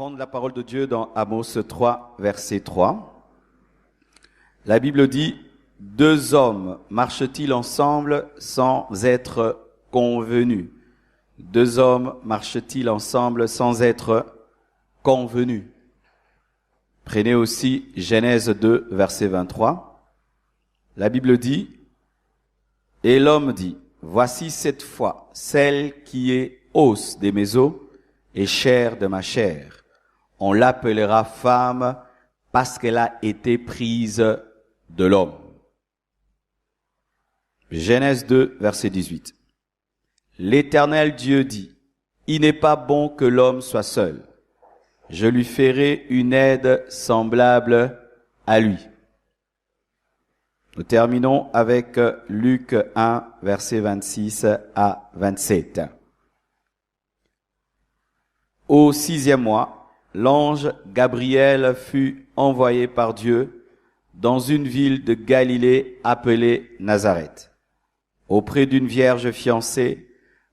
prendre la parole de Dieu dans Amos 3, verset 3. La Bible dit, « Deux hommes marchent-ils ensemble sans être convenus ?» Deux hommes marchent-ils ensemble sans être convenus? Prenez aussi Genèse 2, verset 23. La Bible dit, « Et l'homme dit, voici cette fois celle qui est os de mes os et chair de ma chair. On l'appellera femme parce qu'elle a été prise de l'homme. » Genèse 2, verset 18. L'Éternel Dieu dit, « Il n'est pas bon que l'homme soit seul. Je lui ferai une aide semblable à lui. » Nous terminons avec Luc 1, verset 26 à 27. Au 6e mois, l'ange Gabriel fut envoyé par Dieu dans une ville de Galilée appelée Nazareth, auprès d'une vierge fiancée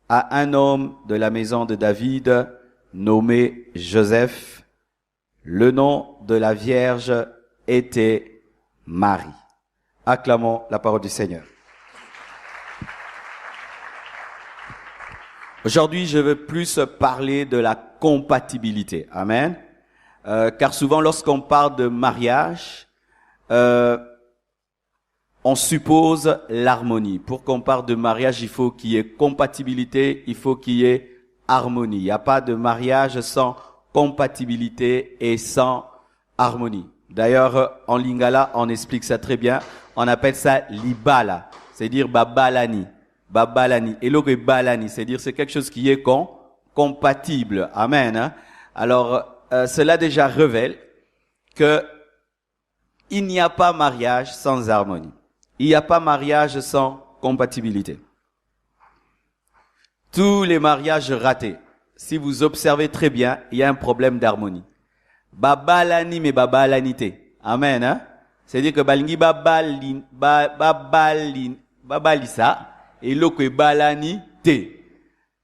à un homme de la maison de David nommé Joseph. Le nom de la vierge était Marie. Acclamons la parole du Seigneur. Aujourd'hui, je veux plus parler de la compatibilité. Amen. Car souvent, lorsqu'on parle de mariage, on suppose l'harmonie. Pour qu'on parle de mariage, il faut qu'il y ait compatibilité, il faut qu'il y ait harmonie. Il n'y a pas de mariage sans compatibilité et sans harmonie. D'ailleurs, en lingala, on explique ça très bien. On appelle ça libala, c'est-à-dire babalani. Babalani. Et l'autre est balani, c'est-à-dire c'est quelque chose qui est compatible. Amen. Alors, cela déjà révèle que il n'y a pas mariage sans harmonie. Il n'y a pas mariage sans compatibilité. Tous les mariages ratés, si vous observez très bien, il y a un problème d'harmonie. Babalani mais babalanité. Amen. Hein? C'est-à-dire que balingi babalisa et l'autre est balanité.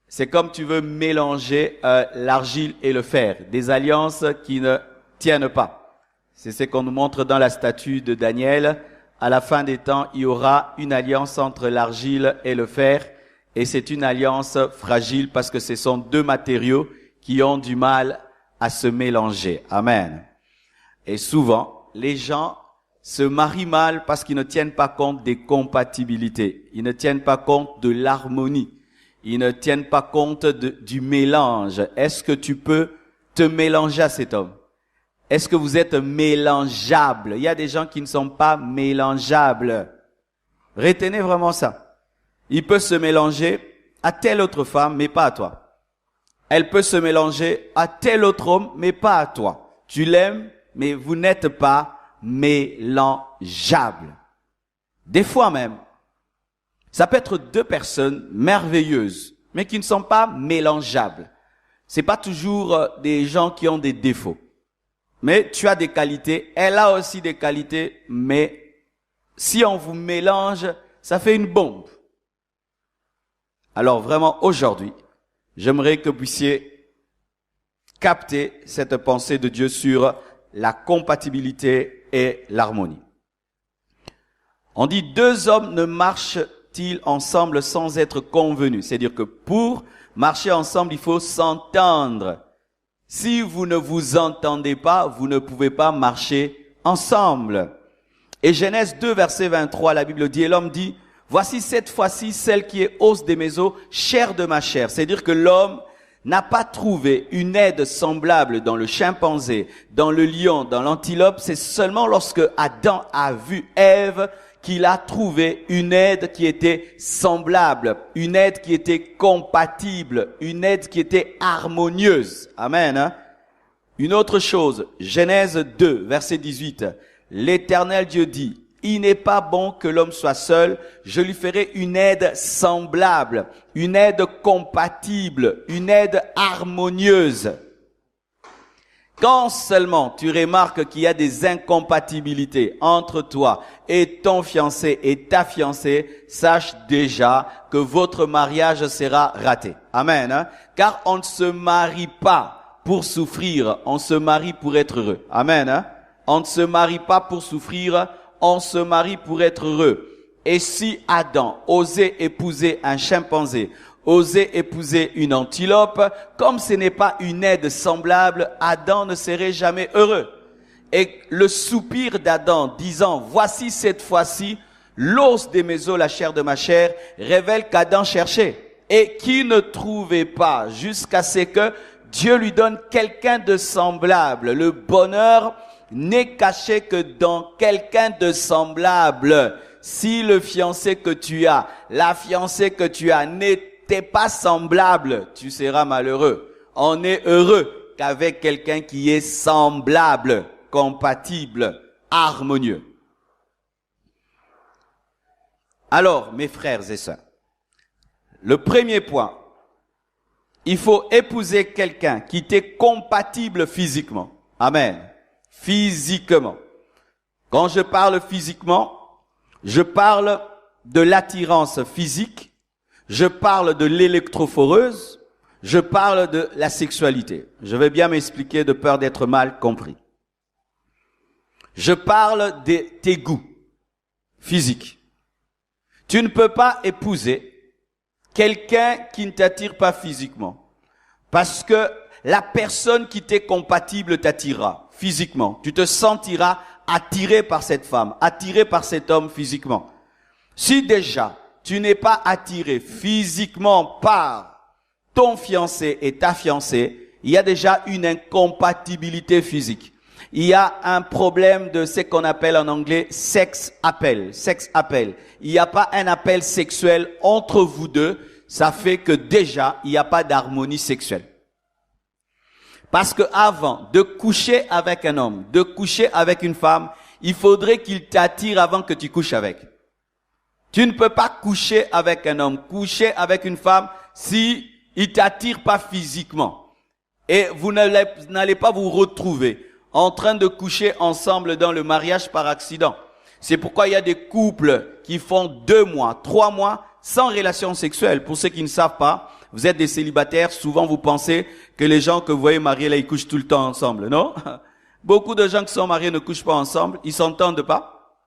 C'est comme tu veux mélanger l'argile et le fer, des alliances qui ne tiennent pas. C'est ce qu'on nous montre dans la statue de Daniel. À la fin des temps, il y aura une alliance entre l'argile et le fer, et c'est une alliance fragile parce que ce sont deux matériaux qui ont du mal à se mélanger. Amen. Et souvent, les gens se marient mal parce qu'ils ne tiennent pas compte des compatibilités. Ils ne tiennent pas compte de l'harmonie. Ils ne tiennent pas compte du mélange. Est-ce que tu peux te mélanger à cet homme? Est-ce que vous êtes mélangeable? Il y a des gens qui ne sont pas mélangeables. Retenez vraiment ça. Il peut se mélanger à telle autre femme, mais pas à toi. Elle peut se mélanger à tel autre homme, mais pas à toi. Tu l'aimes, mais vous n'êtes pas mélangeables. Des fois même, ça peut être deux personnes merveilleuses, mais qui ne sont pas mélangeables. C'est pas toujours des gens qui ont des défauts. Mais tu as des qualités, elle a aussi des qualités, mais si on vous mélange, ça fait une bombe. Alors vraiment, aujourd'hui, j'aimerais que vous puissiez capter cette pensée de Dieu sur la compatibilité et l'harmonie. On dit, deux hommes ne marchent-ils ensemble sans être convenus? C'est-à-dire que pour marcher ensemble, il faut s'entendre. Si vous ne vous entendez pas, vous ne pouvez pas marcher ensemble. Et Genèse 2, verset 23, la Bible dit, et l'homme dit, voici cette fois-ci celle qui est os de mes os, chair de ma chair. C'est-à-dire que l'homme n'a pas trouvé une aide semblable dans le chimpanzé, dans le lion, dans l'antilope. C'est seulement lorsque Adam a vu Ève qu'il a trouvé une aide qui était semblable, une aide qui était compatible, une aide qui était harmonieuse. Amen. Hein? Une autre chose, Genèse 2, verset 18. L'Éternel Dieu dit, il n'est pas bon que l'homme soit seul, je lui ferai une aide semblable, une aide compatible, une aide harmonieuse. Quand seulement tu remarques qu'il y a des incompatibilités entre toi et ton fiancé et ta fiancée, sache déjà que votre mariage sera raté. Amen. Hein? Car on ne se marie pas pour souffrir, on se marie pour être heureux. Amen. Hein? On ne se marie pas pour souffrir, on se marie pour être heureux. Et si Adam osait épouser un chimpanzé, osait épouser une antilope, comme ce n'est pas une aide semblable, Adam ne serait jamais heureux. Et le soupir d'Adam disant, voici cette fois-ci, l'os de mes os, la chair de ma chair, révèle qu'Adam cherchait et qui ne trouvait pas jusqu'à ce que Dieu lui donne quelqu'un de semblable. Le bonheur n'est caché que dans quelqu'un de semblable. Si le fiancé que tu as, la fiancée que tu as n'était pas semblable, tu seras malheureux. On est heureux qu'avec quelqu'un qui est semblable, compatible, harmonieux. Alors, mes frères et sœurs, le premier point, il faut épouser quelqu'un qui t'est compatible physiquement. Amen. Physiquement. Quand je parle physiquement, je parle de l'attirance physique, je parle de l'électrophoreuse, je parle de la sexualité. Je vais bien m'expliquer de peur d'être mal compris. Je parle de tes goûts physiques. Tu ne peux pas épouser quelqu'un qui ne t'attire pas physiquement. Parce que la personne qui t'est compatible t'attirera physiquement. Tu te sentiras attiré par cette femme, attiré par cet homme physiquement. Si déjà tu n'es pas attiré physiquement par ton fiancé et ta fiancée, il y a déjà une incompatibilité physique. Il y a un problème de ce qu'on appelle en anglais sex appeal. Il n'y a pas un appel sexuel entre vous deux. Ça fait que déjà, il n'y a pas d'harmonie sexuelle. Parce que avant de coucher avec un homme, de coucher avec une femme, il faudrait qu'il t'attire avant que tu couches avec. Tu ne peux pas coucher avec un homme, coucher avec une femme si il t'attire pas physiquement. Et vous n'allez pas vous retrouver en train de coucher ensemble dans le mariage par accident. C'est pourquoi il y a des couples qui font 2 mois, 3 mois sans relation sexuelle. Pour ceux qui ne savent pas, vous êtes des célibataires, souvent vous pensez que les gens que vous voyez mariés là, ils couchent tout le temps ensemble, non? Beaucoup de gens qui sont mariés ne couchent pas ensemble, ils s'entendent pas.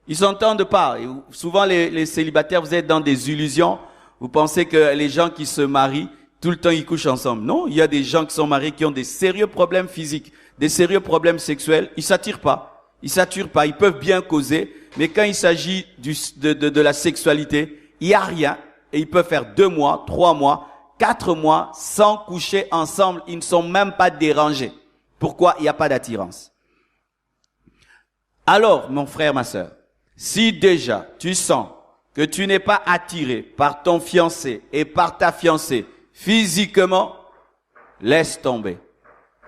Ils s'entendent pas. Et souvent les célibataires, vous êtes dans des illusions, vous pensez que les gens qui se marient, tout le temps ils couchent ensemble. Non, il y a des gens qui sont mariés qui ont des sérieux problèmes physiques, des sérieux problèmes sexuels, ils s'attirent pas. Ils s'attirent pas, ils peuvent bien causer, mais quand il s'agit de la sexualité, il y a rien et ils peuvent faire 2 mois, 3 mois, 4 mois sans coucher ensemble, ils ne sont même pas dérangés. Pourquoi? Il n'y a pas d'attirance. Alors, mon frère, ma sœur, si déjà tu sens que tu n'es pas attiré par ton fiancé et par ta fiancée physiquement, laisse tomber.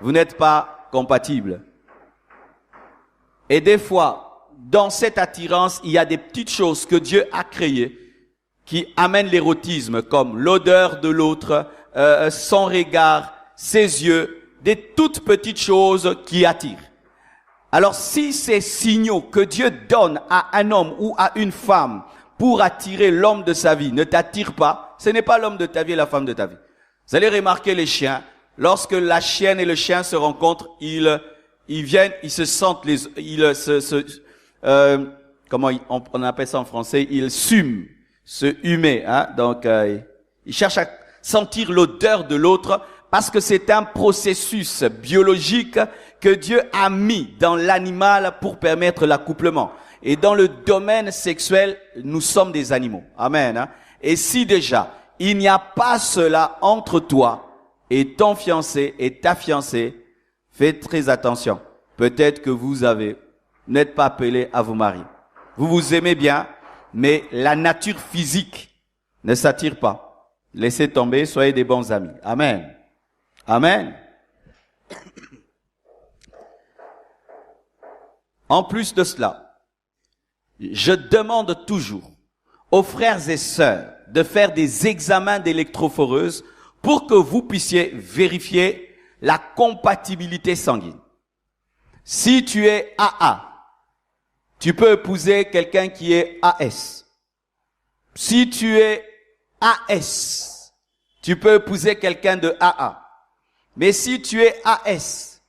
Vous n'êtes pas compatibles. Et des fois, dans cette attirance, il y a des petites choses que Dieu a créées qui amènent l'érotisme, comme l'odeur de l'autre, son regard, ses yeux, des toutes petites choses qui attirent. Alors, si ces signaux que Dieu donne à un homme ou à une femme pour attirer l'homme de sa vie ne t'attirent pas, ce n'est pas l'homme de ta vie et la femme de ta vie. Vous allez remarquer les chiens, lorsque la chienne et le chien se rencontrent, ils viennent, ils se sentent, comment on appelle ça en français, ils sument, se humer, hein. Donc, ils cherchent à sentir l'odeur de l'autre parce que c'est un processus biologique que Dieu a mis dans l'animal pour permettre l'accouplement. Et dans le domaine sexuel, nous sommes des animaux. Amen. Hein? Et si déjà, il n'y a pas cela entre toi et ton fiancé et ta fiancée, faites très attention. Peut-être que vous n'êtes pas appelé à vous marier. Vous vous aimez bien, mais la nature physique ne s'attire pas. Laissez tomber, soyez des bons amis. Amen. Amen. En plus de cela, je demande toujours aux frères et sœurs de faire des examens d'électrophoreuse pour que vous puissiez vérifier la compatibilité sanguine. Si tu es AA, tu peux épouser quelqu'un qui est AS. Si tu es AS, tu peux épouser quelqu'un de AA. Mais si tu es AS,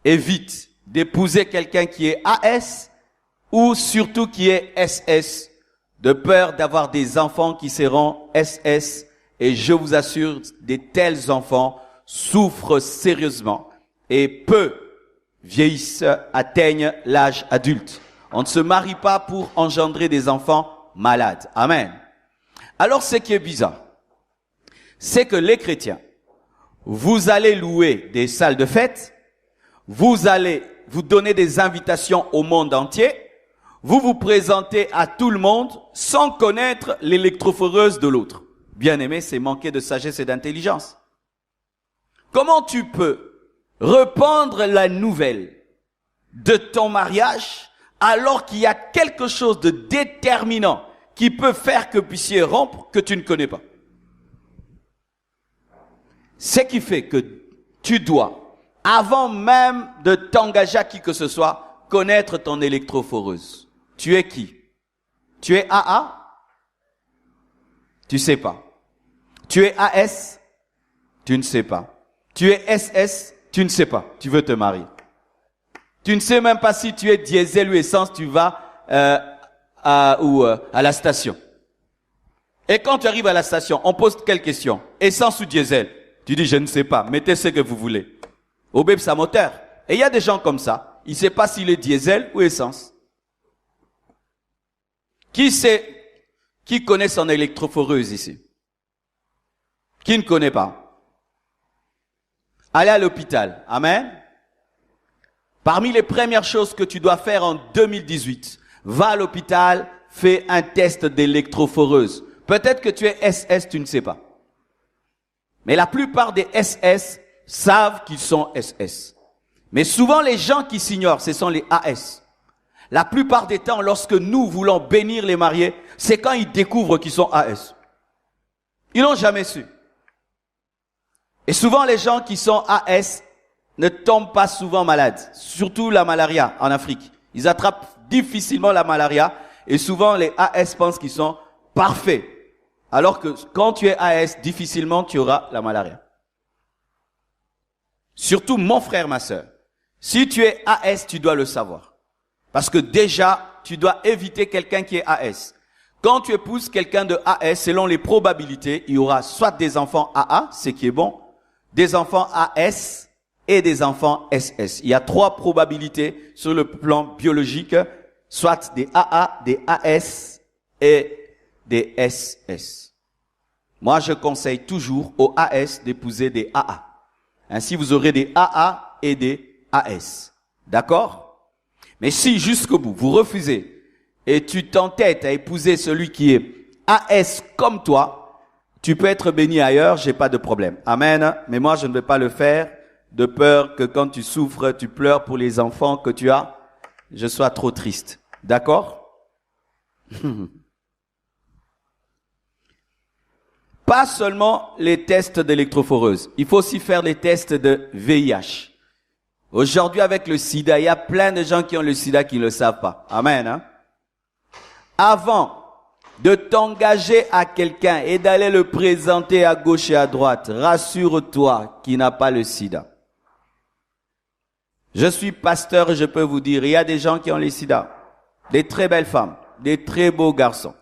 évite d'épouser quelqu'un qui est AS ou surtout qui est SS, de peur d'avoir des enfants qui seront SS. Et je vous assure, de tels enfants souffrent sérieusement et peu vieillissent, atteignent l'âge adulte. On ne se marie pas pour engendrer des enfants malades. Amen. Alors ce qui est bizarre, c'est que les chrétiens, vous allez louer des salles de fête, vous allez vous donner des invitations au monde entier, vous vous présentez à tout le monde sans connaître l'électrophoreuse de l'autre. Bien-aimé, c'est manquer de sagesse et d'intelligence. Comment tu peux répandre la nouvelle de ton mariage alors qu'il y a quelque chose de déterminant qui peut faire que vous puissiez rompre que tu ne connais pas? Ce qui fait que tu dois, avant même de t'engager à qui que ce soit, connaître ton électrophoreuse. Tu es qui? Tu es AA? Tu sais pas. Tu es AS? Tu ne sais pas. Tu es SS? Tu ne sais pas. Tu veux te marier. Tu ne sais même pas si tu es diesel ou essence, tu vas à la station. Et quand tu arrives à la station, on pose quelle question? Essence ou diesel? Tu dis, je ne sais pas. Mettez ce que vous voulez. Obéb sa moteur. Et il y a des gens comme ça. Il ne sait pas s'il est diesel ou essence. Qui connaît son électrophoreuse ici? Qui ne connaît pas? Allez à l'hôpital. Amen. Parmi les premières choses que tu dois faire en 2018, va à l'hôpital, fais un test d'électrophoreuse. Peut-être que tu es SS, tu ne sais pas. Mais la plupart des SS savent qu'ils sont SS. Mais souvent, les gens qui s'ignorent, ce sont les AS. La plupart des temps, lorsque nous voulons bénir les mariés, c'est quand ils découvrent qu'ils sont AS. Ils n'ont jamais su. Et souvent, les gens qui sont AS ne tombent pas souvent malades. Surtout la malaria en Afrique. Ils attrapent difficilement la malaria. Et souvent, les AS pensent qu'ils sont parfaits. Alors que quand tu es AS, difficilement tu auras la malaria. Surtout mon frère, ma sœur. Si tu es AS, tu dois le savoir. Parce que déjà, tu dois éviter quelqu'un qui est AS. Quand tu épouses quelqu'un de AS, selon les probabilités, il y aura soit des enfants AA, ce qui est bon, des enfants AS et des enfants SS. Il y a 3 probabilités sur le plan biologique, soit des AA, des AS et des SS. Moi, je conseille toujours aux AS d'épouser des AA. Ainsi, vous aurez des AA et des AS. D'accord? Mais si jusqu'au bout, vous refusez et tu t'entêtes à épouser celui qui est AS comme toi, tu peux être béni ailleurs, j'ai pas de problème. Amen. Mais moi, je ne vais pas le faire de peur que quand tu souffres, tu pleures pour les enfants que tu as, je sois trop triste. D'accord? Pas seulement les tests d'électrophoreuse. Il faut aussi faire les tests de VIH. Aujourd'hui, avec le sida, il y a plein de gens qui ont le sida qui ne le savent pas. Amen. Hein? Avant de t'engager à quelqu'un et d'aller le présenter à gauche et à droite, rassure-toi qu'il n'a pas le sida. Je suis pasteur et je peux vous dire, il y a des gens qui ont le sida. Des très belles femmes, des très beaux garçons.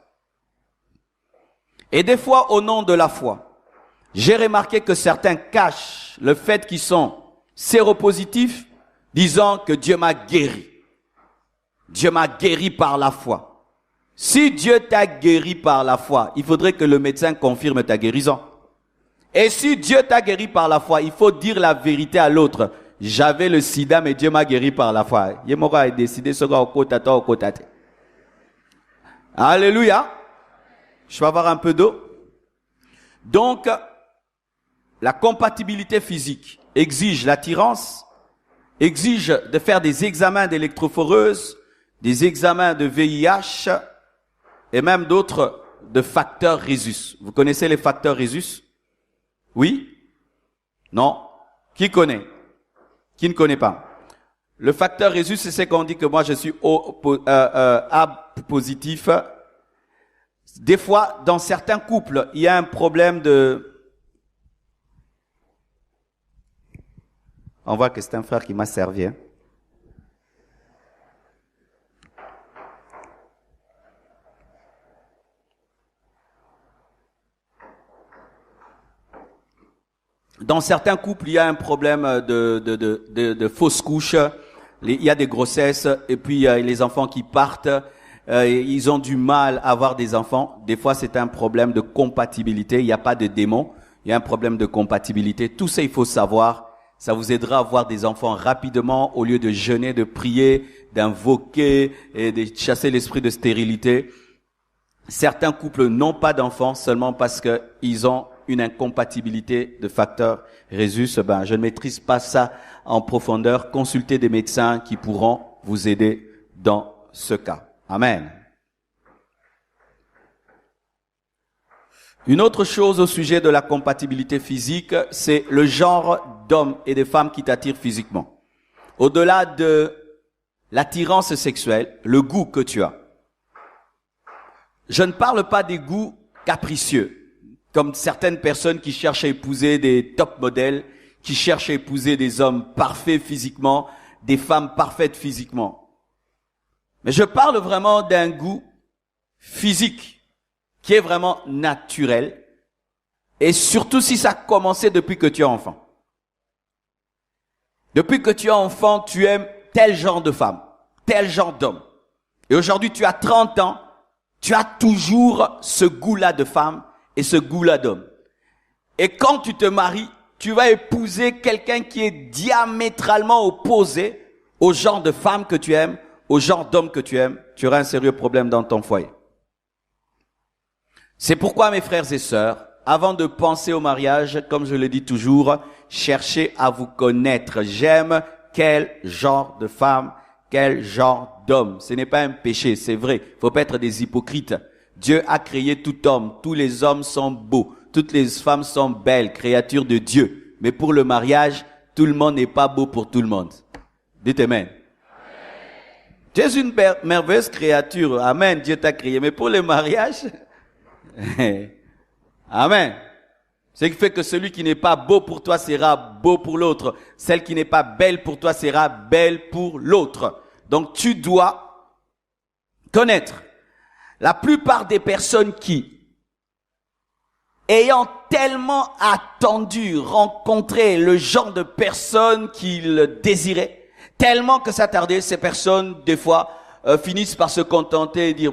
Et des fois, au nom de la foi, j'ai remarqué que certains cachent le fait qu'ils sont séropositifs, disant que Dieu m'a guéri. Dieu m'a guéri par la foi. Si Dieu t'a guéri par la foi, il faudrait que le médecin confirme ta guérison. Et si Dieu t'a guéri par la foi, il faut dire la vérité à l'autre. J'avais le sida, mais Dieu m'a guéri par la foi. Alléluia. Je vais avoir un peu d'eau. Donc, la compatibilité physique exige l'attirance, exige de faire des examens d'électrophoreuse, des examens de VIH et même d'autres de facteurs Rhésus. Vous connaissez les facteurs Rhésus? Oui? Non? Qui connaît? Qui ne connaît pas? Le facteur Rhésus, c'est ce qu'on dit que moi je suis A positif. Des fois, dans certains couples, il y a un problème On voit que c'est un frère qui m'a servi. Hein. Dans certains couples, il y a un problème de fausses couches. Il y a des grossesses et puis les enfants qui partent. Ils ont du mal à avoir des enfants. Des fois, c'est un problème de compatibilité. Il n'y a pas de démon. Il y a un problème de compatibilité. Tout ça, il faut savoir. Ça vous aidera à avoir des enfants rapidement au lieu de jeûner, de prier, d'invoquer et de chasser l'esprit de stérilité. Certains couples n'ont pas d'enfants seulement parce que ils ont une incompatibilité de facteurs Rhésus. Je ne maîtrise pas ça en profondeur. Consultez des médecins qui pourront vous aider dans ce cas. Amen. Une autre chose au sujet de la compatibilité physique, c'est le genre d'hommes et de femmes qui t'attirent physiquement. Au-delà de l'attirance sexuelle, le goût que tu as. Je ne parle pas des goûts capricieux, comme certaines personnes qui cherchent à épouser des top modèles, qui cherchent à épouser des hommes parfaits physiquement, des femmes parfaites physiquement. Mais je parle vraiment d'un goût physique qui est vraiment naturel, et surtout si ça a commencé depuis que tu es enfant. Depuis que tu es enfant, tu aimes tel genre de femme, tel genre d'homme. Et aujourd'hui, tu as 30 ans, tu as toujours ce goût-là de femme et ce goût-là d'homme. Et quand tu te maries, tu vas épouser quelqu'un qui est diamétralement opposé au genre de femme que tu aimes, au genre d'homme que tu aimes. Tu auras un sérieux problème dans ton foyer. C'est pourquoi, mes frères et sœurs, avant de penser au mariage, comme je le dis toujours, cherchez à vous connaître. J'aime quel genre de femme, quel genre d'homme. Ce n'est pas un péché, c'est vrai. Il faut pas être des hypocrites. Dieu a créé tout homme. Tous les hommes sont beaux. Toutes les femmes sont belles, créatures de Dieu. Mais pour le mariage, tout le monde n'est pas beau pour tout le monde. Dites Amen. Tu es une merveilleuse créature. Amen. Dieu t'a créé. Mais pour le mariage, Amen. Ce qui fait que celui qui n'est pas beau pour toi sera beau pour l'autre. Celle qui n'est pas belle pour toi sera belle pour l'autre. Donc tu dois connaître. La plupart des personnes qui, ayant tellement attendu rencontrer le genre de personne qu'ils désiraient, tellement que ça tardait, ces personnes, des fois, finissent par se contenter et dire,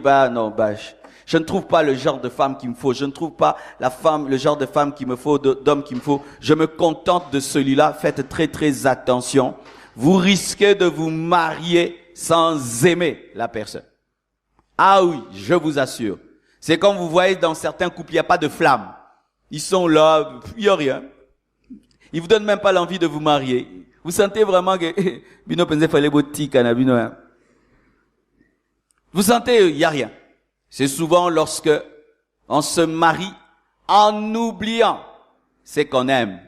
je ne trouve pas le genre de femme qu'il me faut, je ne trouve pas le genre de femme qu'il me faut, d'homme qu'il me faut, je me contente de celui-là. Faites très très attention. Vous risquez de vous marier sans aimer la personne. Ah oui, je vous assure. C'est comme vous voyez dans certains couples, il n'y a pas de flamme. Ils sont là, il n'y a rien. Ils vous donnent même pas l'envie de vous marier. Vous sentez vraiment que, vous sentez, il n'y a rien. C'est souvent lorsque on se marie en oubliant ce qu'on aime.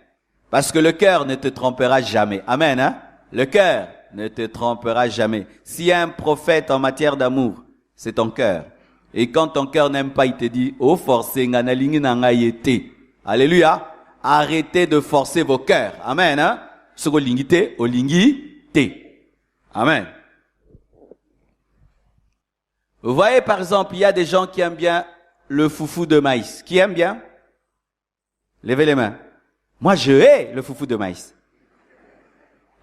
Parce que le cœur ne te trompera jamais. Amen, hein? Le cœur ne te trompera jamais. S'il y a un prophète en matière d'amour, c'est ton cœur. Et quand ton cœur n'aime pas, il te dit, oh, forcez, alléluia. Arrêtez de forcer vos cœurs. Amen, hein? Amen. Vous voyez, par exemple, il y a des gens qui aiment bien le foufou de maïs. Qui aime bien? Levez les mains. Moi, je hais le foufou de maïs.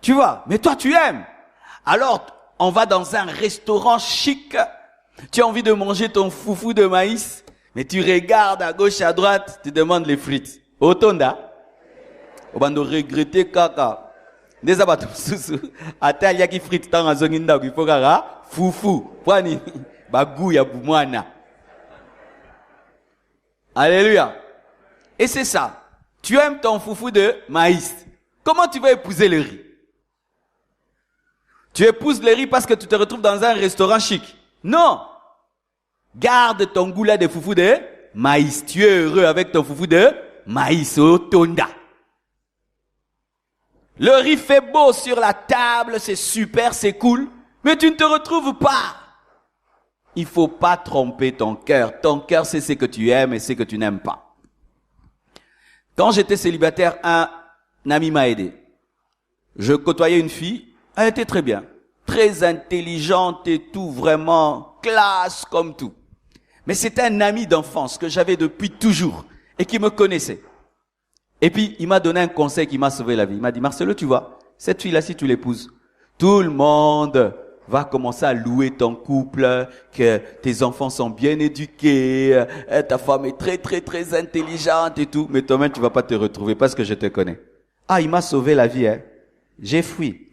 Tu vois, mais toi, tu aimes. Alors, on va dans un restaurant chic. Tu as envie de manger ton foufou de maïs, mais tu regardes à gauche, à droite, tu demandes les frites. Otonda. On va nous regretter kaka. Des abattus sous. Ata yaki frites dans un zonginda qui faut gara foufou. Pwani. Bagouya boumwana. Alléluia. Et c'est ça. Tu aimes ton foufou de maïs. Comment tu vas épouser le riz? Tu épouses le riz parce que tu te retrouves dans un restaurant chic. Non. Garde ton goût là de foufou de maïs. Tu es heureux avec ton foufou de maïs au tonda. Le riz fait beau sur la table, c'est super, c'est cool, mais tu ne te retrouves pas. Il faut pas tromper ton cœur. Ton cœur, c'est ce que tu aimes et ce que tu n'aimes pas. Quand j'étais célibataire, un ami m'a aidé. Je côtoyais une fille, elle était très bien, très intelligente et tout, vraiment classe comme tout. Mais c'était un ami d'enfance que j'avais depuis toujours et qui me connaissait. Et puis, il m'a donné un conseil qui m'a sauvé la vie. Il m'a dit, Marcelo, tu vois, cette fille-là, si tu l'épouses, tout le monde va commencer à louer ton couple, que tes enfants sont bien éduqués, ta femme est très, très, très intelligente et tout. Mais toi-même, tu vas pas te retrouver parce que je te connais. Ah, il m'a sauvé la vie, hein. J'ai fui.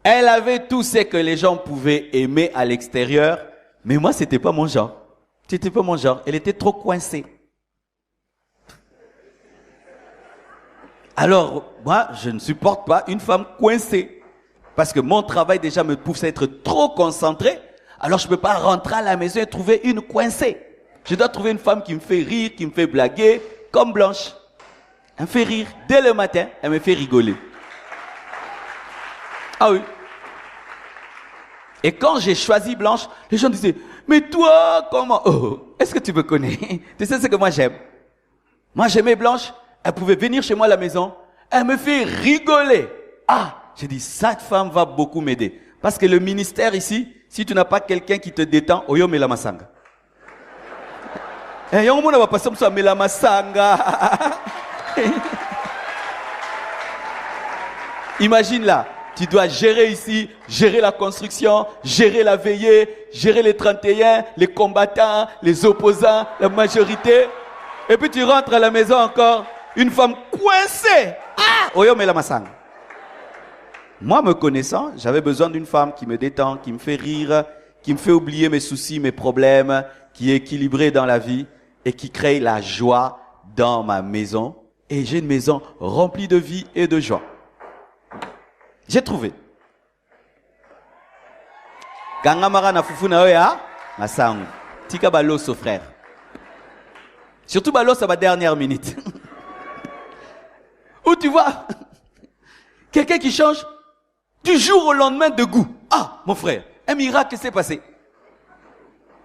Elle avait tout ce que les gens pouvaient aimer à l'extérieur, mais moi, c'était pas mon genre. C'était pas mon genre. Elle était trop coincée. Alors, moi, je ne supporte pas une femme coincée. Parce que mon travail déjà me pousse à être trop concentré. Alors, je peux pas rentrer à la maison et trouver une coincée. Je dois trouver une femme qui me fait rire, qui me fait blaguer, comme Blanche. Elle me fait rire. Dès le matin, elle me fait rigoler. Ah oui. Et quand j'ai choisi Blanche, les gens disaient, mais toi, comment? Oh, est-ce que tu me connais? Tu sais ce que moi j'aime? Moi, j'aimais Blanche. Elle pouvait venir chez moi à la maison. Elle me fait rigoler. Ah, j'ai dit, cette femme va beaucoup m'aider. Parce que le ministère ici, si tu n'as pas quelqu'un qui te détend, oyo mela masanga. Eh, yon mona va passer comme ça, mela masanga. Imagine là, tu dois gérer ici, gérer la construction, gérer la veillée, gérer les 31, les combattants, les opposants, la majorité. Et puis tu rentres à la maison encore, une femme coincée. Ah! Oyo mela masanga. Moi, me connaissant, j'avais besoin d'une femme qui me détend, qui me fait rire, qui me fait oublier mes soucis, mes problèmes, qui est équilibrée dans la vie et qui crée la joie dans ma maison. Et j'ai une maison remplie de vie et de joie. J'ai trouvé. Kangamara na fufu na oya, masangu. Tika baloso frère. Surtout baloso à ma dernière minute. Où tu vois quelqu'un qui change du jour au lendemain de goût. Ah, mon frère, un miracle s'est passé.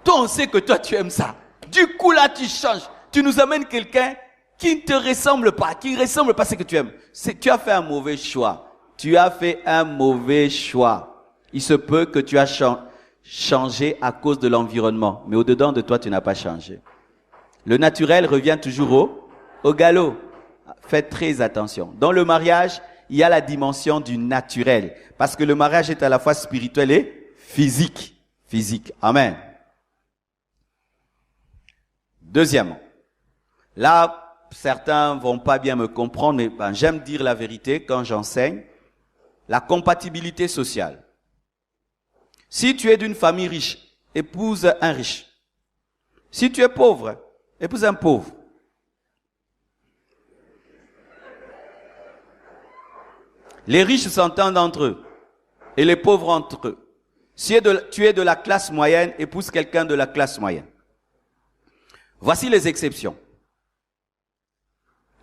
Toi, on sait que toi, tu aimes ça. Du coup, là, tu changes. Tu nous amènes quelqu'un qui ne te ressemble pas, qui ne ressemble pas à ce que tu aimes. Tu as fait un mauvais choix. Tu as fait un mauvais choix. Il se peut que tu as changé à cause de l'environnement. Mais au-dedans de toi, tu n'as pas changé. Le naturel revient toujours au galop. Faites très attention. Dans le mariage, il y a la dimension du naturel. Parce que le mariage est à la fois spirituel et physique. Physique. Amen. Deuxièmement. Là, certains vont pas bien me comprendre, mais j'aime dire la vérité quand j'enseigne. La compatibilité sociale. Si tu es d'une famille riche, épouse un riche. Si tu es pauvre, épouse un pauvre. Les riches s'entendent entre eux et les pauvres entre eux. Si tu es de la classe moyenne, épouse quelqu'un de la classe moyenne. Voici les exceptions.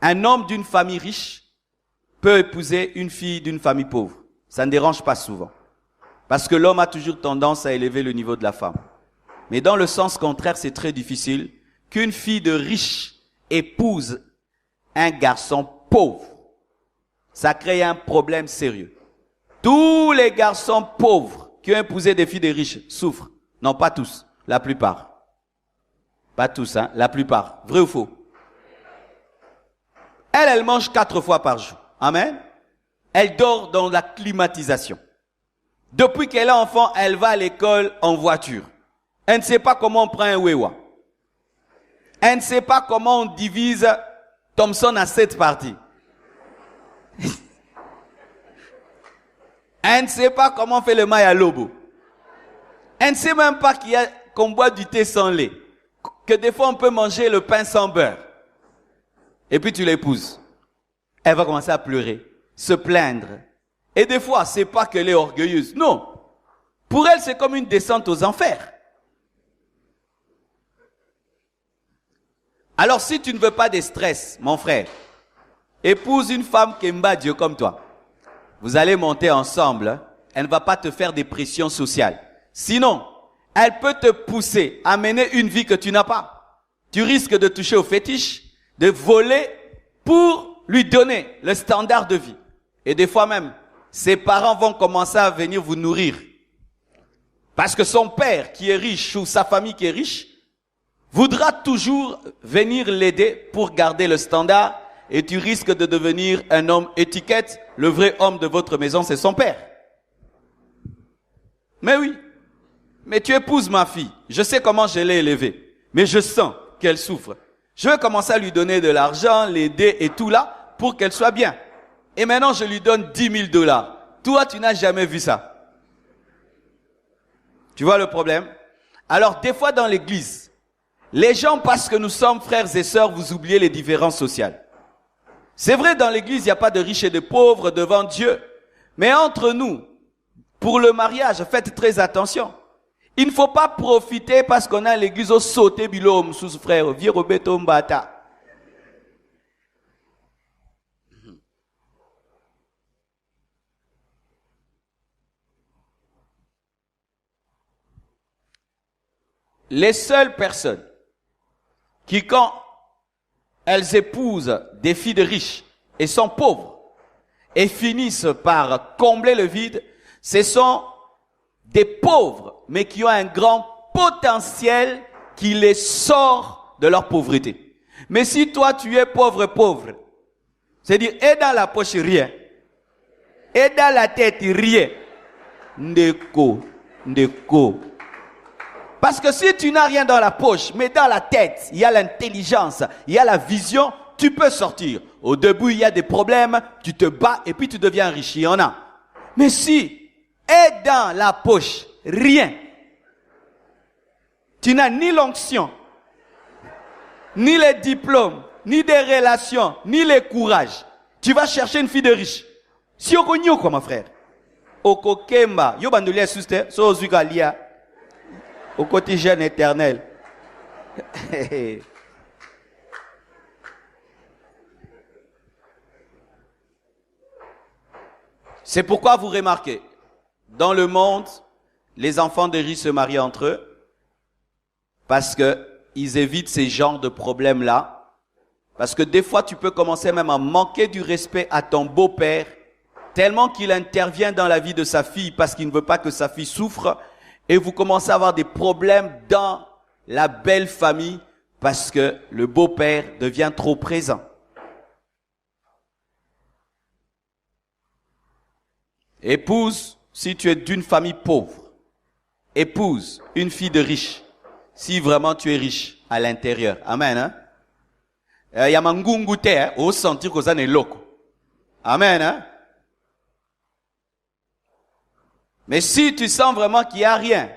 Un homme d'une famille riche peut épouser une fille d'une famille pauvre. Ça ne dérange pas souvent. Parce que l'homme a toujours tendance à élever le niveau de la femme. Mais dans le sens contraire, c'est très difficile qu'une fille de riche épouse un garçon pauvre. Ça crée un problème sérieux. Tous les garçons pauvres qui ont épousé des filles de riches souffrent. Non, pas tous. La plupart. Pas tous, hein. La plupart. Vrai ou faux? Elle mange 4 fois par jour. Amen. Elle dort dans la climatisation. Depuis qu'elle est enfant, elle va à l'école en voiture. Elle ne sait pas comment on prend un Wewa. Elle ne sait pas comment on divise Thomson à 7 parties. Elle ne sait pas comment on fait le maï à lobo. Elle ne sait même pas qu'on boit du thé sans lait. Que des fois on peut manger le pain sans beurre. Et puis tu l'épouses. Elle va commencer à pleurer, se plaindre. Et des fois, c'est pas qu'elle est orgueilleuse. Non. Pour elle, c'est comme une descente aux enfers. Alors si tu ne veux pas de stress, mon frère, épouse une femme qui aime Dieu comme toi. Vous allez monter ensemble. Elle ne va pas te faire des pressions sociales. Sinon, elle peut te pousser à mener une vie que tu n'as pas. Tu risques de toucher au fétiche, de voler pour lui donner le standard de vie. Et des fois même, ses parents vont commencer à venir vous nourrir. Parce que son père qui est riche ou sa famille qui est riche voudra toujours venir l'aider pour garder le standard et tu risques de devenir un homme étiquette. Le vrai homme de votre maison, c'est son père. Mais oui, mais tu épouses ma fille. Je sais comment je l'ai élevée, mais je sens qu'elle souffre. Je vais commencer à lui donner de l'argent, l'aider et tout là pour qu'elle soit bien. Et maintenant, je lui donne 10 000 dollars. Toi, tu n'as jamais vu ça. Tu vois le problème? Alors, des fois dans l'église, les gens, parce que nous sommes frères et sœurs, vous oubliez les différences sociales. C'est vrai, dans l'église, il n'y a pas de riches et de pauvres devant Dieu. Mais entre nous, pour le mariage, faites très attention. Il ne faut pas profiter parce qu'on a l'église au sauté bilom sous frère, vieux Roberto Mbata. Les seules personnes qui, quand elles épousent des filles de riches et sont pauvres et finissent par combler le vide, ce sont des pauvres, mais qui ont un grand potentiel qui les sort de leur pauvreté. Mais si toi tu es pauvre, c'est-à-dire et dans la poche rien, et dans la tête rien, ndeko. Parce que si tu n'as rien dans la poche, mais dans la tête, il y a l'intelligence, il y a la vision, tu peux sortir. Au début, il y a des problèmes, tu te bats et puis tu deviens riche. Il y en a. Mais si, est dans la poche, rien. Tu n'as ni l'onction, ni les diplômes, ni des relations, ni les courages. Tu vas chercher une fille de riche. Si on connaît quoi, mon frère? Oko Kemba, yo bandolia suste, so zugalia. Au quotidien éternel. C'est pourquoi vous remarquez, dans le monde, les enfants de riches se marient entre eux parce que ils évitent ces genres de problèmes-là. Parce que des fois, tu peux commencer même à manquer du respect à ton beau-père tellement qu'il intervient dans la vie de sa fille parce qu'il ne veut pas que sa fille souffre. Et vous commencez à avoir des problèmes dans la belle famille parce que le beau-père devient trop présent. Épouse, si tu es d'une famille pauvre. Épouse une fille de riche, si vraiment tu es riche à l'intérieur. Amen. Hein? Yamangungu te, au sentir que ça n'est loco. Amen. Hein? Mais si tu sens vraiment qu'il n'y a rien,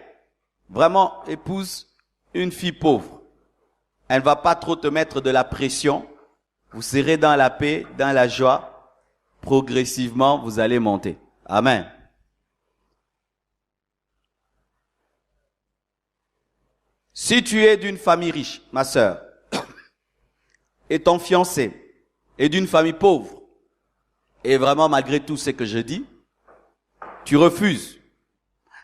vraiment épouse une fille pauvre. Elle ne va pas trop te mettre de la pression. Vous serez dans la paix, dans la joie. Progressivement, vous allez monter. Amen. Si tu es d'une famille riche, ma sœur, et ton fiancé est d'une famille pauvre, et vraiment malgré tout ce que je dis, tu refuses.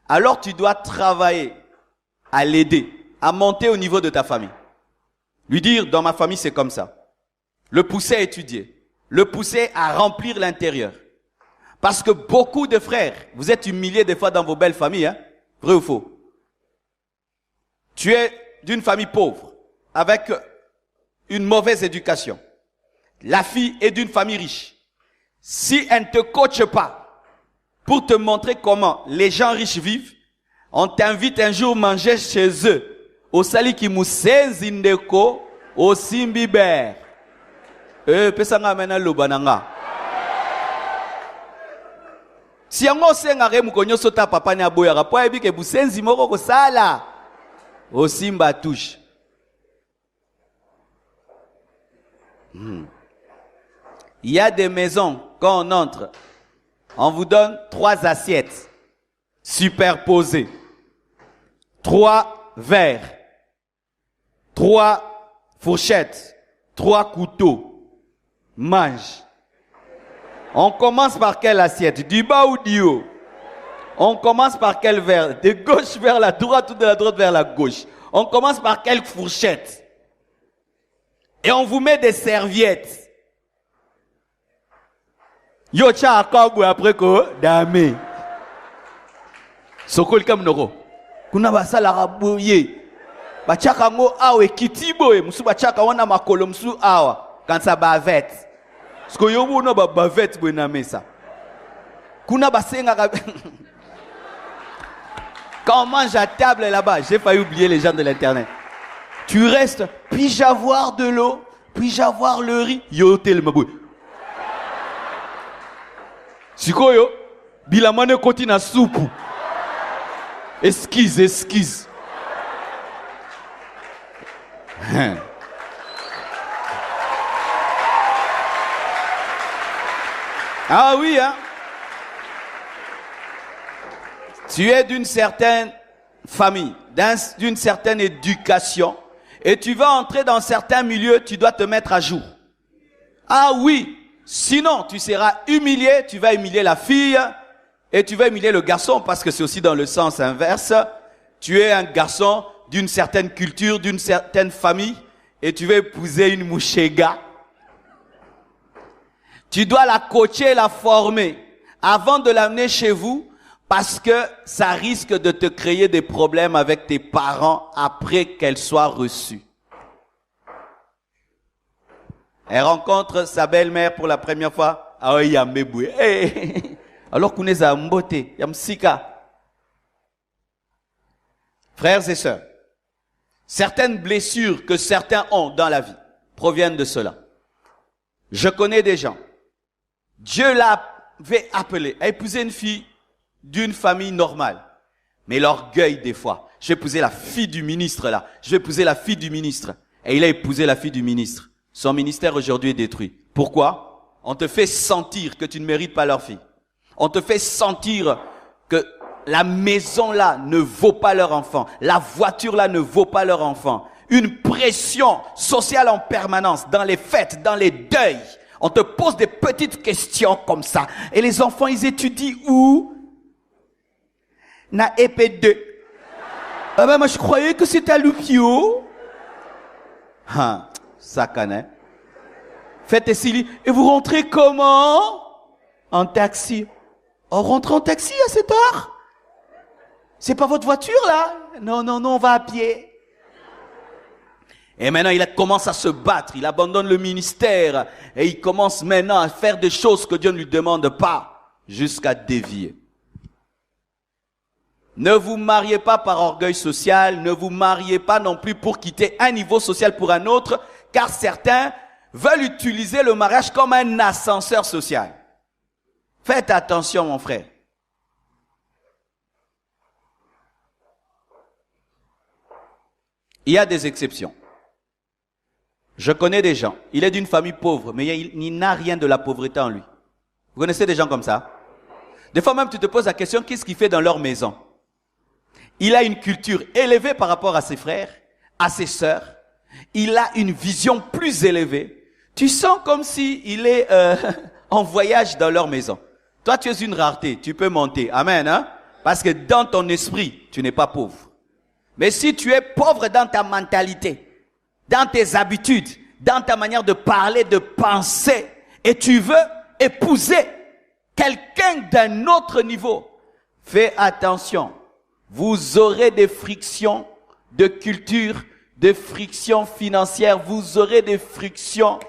Alors tu dois travailler à l'aider, à monter au niveau de ta famille. Lui dire, dans ma famille c'est comme ça. Le pousser à étudier, le pousser à remplir l'intérieur. Parce que beaucoup de frères, vous êtes humiliés des fois dans vos belles familles, hein? Vrai ou faux? Tu es d'une famille pauvre, avec une mauvaise éducation. La fille est d'une famille riche. Si elle ne te coache pas, pour te montrer comment les gens riches vivent, on t'invite un jour manger chez eux. Au sali ki musenzi ndeko, au simbiber. Pesa nga mena lobananga. Si yango senga re mukonyo sota papa ni aboya rapo ebi ke busenzi moko ko sala. Au simba touche. Il y a des maisons quand on entre. On vous donne 3 assiettes superposées, 3 verres, 3 fourchettes, 3 couteaux. Mange. On commence par quelle assiette? Du bas ou du haut? On commence par quel verre? De gauche vers la droite ou de la droite vers la gauche? On commence par quelle fourchette? Et on vous met des serviettes. Yo cha akabu après ko dame. Sokol kam noko. Kuna basala raboye. Bachaka ngo awe kitibo musu bachaka wana makolo musu awa. Quand ça bavette. Parce que yo no ba bavette bo na mesa. Kuna basenga Quand on mange à table là-bas, j'ai failli oublier les gens de l'internet. Tu restes, puis-je avoir de l'eau, puis-je avoir le riz, yo tel mabou. Sikoyo, bilamane koti na soupe. Esquisse. Ah oui, hein. Tu es d'une certaine famille, d'une certaine éducation, et tu vas entrer dans certains milieux, tu dois te mettre à jour. Ah oui, sinon tu seras humilié, tu vas humilier la fille, et tu vas humilier le garçon, parce que c'est aussi dans le sens inverse. Tu es un garçon d'une certaine culture, d'une certaine famille, et tu vas épouser une mouchéga. Tu dois la coacher, la former, avant de l'amener chez vous, parce que ça risque de te créer des problèmes avec tes parents après qu'elle soit reçue. Elle rencontre sa belle-mère pour la première fois. Ah oui, ya mbeboué. Alors qu'on est à mbote, ya msika. Frères et sœurs, certaines blessures que certains ont dans la vie proviennent de cela. Je connais des gens. Dieu l'avait appelé à épouser une fille d'une famille normale. Mais l'orgueil des fois. Je vais épouser la fille du ministre là. Je vais épouser la fille du ministre. Et il a épousé la fille du ministre. Son ministère aujourd'hui est détruit. Pourquoi? On te fait sentir que tu ne mérites pas leur fille. On te fait sentir que la maison là ne vaut pas leur enfant. La voiture là ne vaut pas leur enfant. Une pression sociale en permanence, dans les fêtes, dans les deuils. On te pose des petites questions comme ça. Et les enfants, ils étudient où? Na EP2. Ah ben moi je croyais que c'était à Lupio. Ah, ça connaît. Faites essili. Et vous rentrez comment? En taxi. On rentre en taxi à cette heure? C'est pas votre voiture là? Non, on va à pied. Et maintenant il commence à se battre. Il abandonne le ministère. Et il commence maintenant à faire des choses que Dieu ne lui demande pas. Jusqu'à dévier. Ne vous mariez pas par orgueil social, ne vous mariez pas non plus pour quitter un niveau social pour un autre, car certains veulent utiliser le mariage comme un ascenseur social. Faites attention, mon frère. Il y a des exceptions. Je connais des gens, il est d'une famille pauvre, mais il n'a rien de la pauvreté en lui. Vous connaissez des gens comme ça? Des fois même tu te poses la question, qu'est-ce qu'il fait dans leur maison? Il a une culture élevée par rapport à ses frères, à ses sœurs. Il a une vision plus élevée. Tu sens comme si il est en voyage dans leur maison. Toi, tu es une rareté. Tu peux monter. Amen, hein? Parce que dans ton esprit, tu n'es pas pauvre. Mais si tu es pauvre dans ta mentalité, dans tes habitudes, dans ta manière de parler, de penser, et tu veux épouser quelqu'un d'un autre niveau, fais attention. Vous aurez des frictions de culture, des frictions financières, vous aurez des frictions.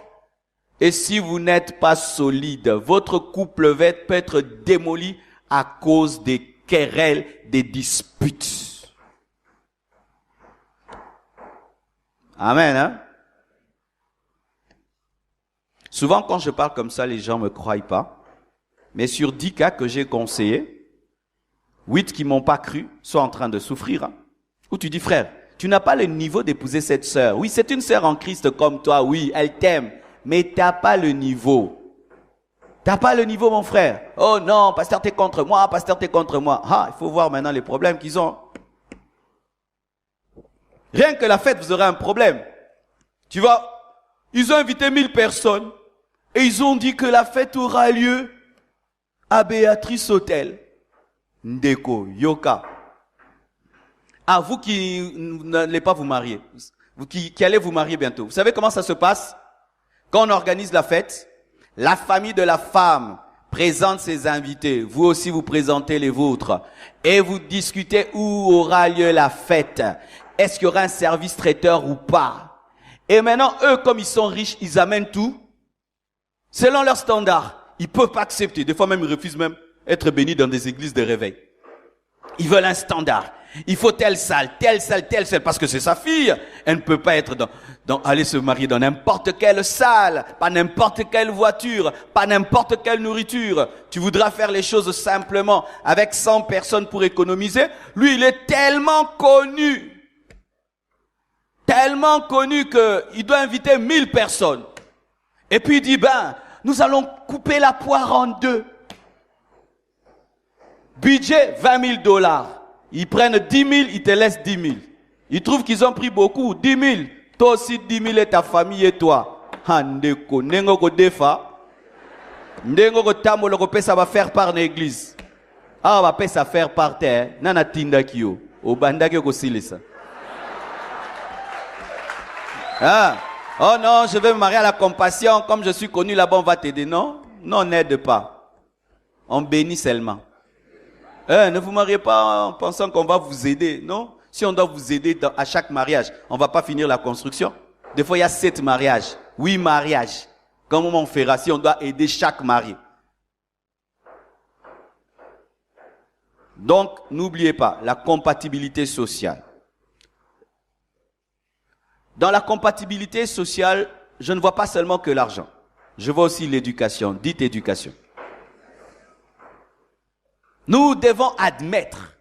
Et si vous n'êtes pas solide, votre couple peut être démoli à cause des querelles, des disputes. Amen, hein? Souvent, quand je parle comme ça, les gens me croient pas. Mais sur 10 cas que j'ai conseillés, 8 qui m'ont pas cru sont en train de souffrir. Hein. Ou tu dis, frère, tu n'as pas le niveau d'épouser cette sœur. Oui, c'est une sœur en Christ comme toi. Oui, elle t'aime. Mais t'as pas le niveau. T'as pas le niveau, mon frère. Oh non, pasteur, t'es contre moi. Pasteur, t'es contre moi. Ah, il faut voir maintenant les problèmes qu'ils ont. Rien que la fête, vous aurez un problème. Tu vois, ils ont invité 1000 personnes. Et ils ont dit que la fête aura lieu à Béatrice Hôtel. Ndeko, Yoka. Ah, vous qui n'allez pas vous marier, vous qui allez vous marier bientôt, vous savez comment ça se passe? Quand on organise la fête, la famille de la femme présente ses invités. Vous aussi, vous présentez les vôtres. Et vous discutez où aura lieu la fête. Est-ce qu'il y aura un service traiteur ou pas? Et maintenant, eux, comme ils sont riches, ils amènent tout selon leurs standards. Ils peuvent pas accepter. Des fois même, ils refusent même être bénis dans des églises de réveil. Ils veulent un standard. Il faut telle salle, parce que c'est sa fille. Elle ne peut pas être aller se marier dans n'importe quelle salle, pas n'importe quelle voiture, pas n'importe quelle nourriture. Tu voudras faire les choses simplement avec 100 personnes pour économiser. Lui, il est tellement connu qu'il doit inviter 1000 personnes. Et puis il dit, nous allons couper la poire en deux. Budget, $20,000. Ils prennent 10 000, ils te laissent 10 000. Ils trouvent qu'ils ont pris beaucoup, 10 000. Toi aussi 10 000 et ta famille et toi. Handeko, nengoko defa. Nengoko tamolo pesa va faire par l'église. Ah, va pesa faire par terre. Nana tinda kiyo. Obanda kiyo kosilisa. Ah. Oh non, je vais me marier à la compassion. Comme je suis connu là-bas, on va t'aider. Non, on n'aide pas. On bénit seulement. Ne vous mariez pas en pensant qu'on va vous aider, non? Si on doit vous aider à chaque mariage, on va pas finir la construction. Des fois, il y a 7 mariages, 8 mariages. Comment on fera si on doit aider chaque marié? Donc, n'oubliez pas la compatibilité sociale. Dans la compatibilité sociale, je ne vois pas seulement que l'argent. Je vois aussi l'éducation. Dites éducation. Nous devons admettre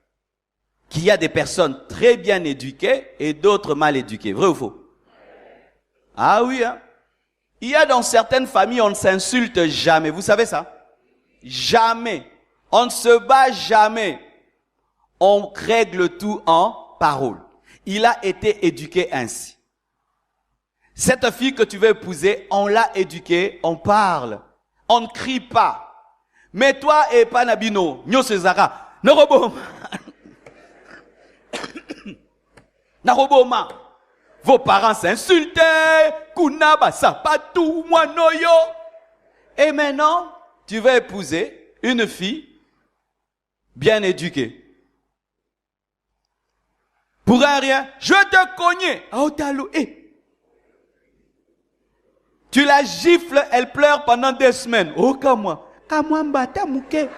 qu'il y a des personnes très bien éduquées et d'autres mal éduquées. Vrai ou faux? Ah oui, hein? Il y a dans certaines familles, on ne s'insulte jamais. Vous savez ça? Jamais. On ne se bat jamais. On règle tout en parole. Il a été éduqué ainsi. Cette fille que tu veux épouser, on l'a éduquée, on parle. On ne crie pas. Mais toi et Panabino, Nyo Césara, Naroboma. Naroboma. Vos parents s'insultaient. Kunaba sapatou, moi noyo. Et maintenant, tu vas épouser une fille bien éduquée. Pour un rien, je te cognais. Aotalo, Tu la gifles, elle pleure pendant 2 semaines. Oh, comme moi. Kamwambata muke.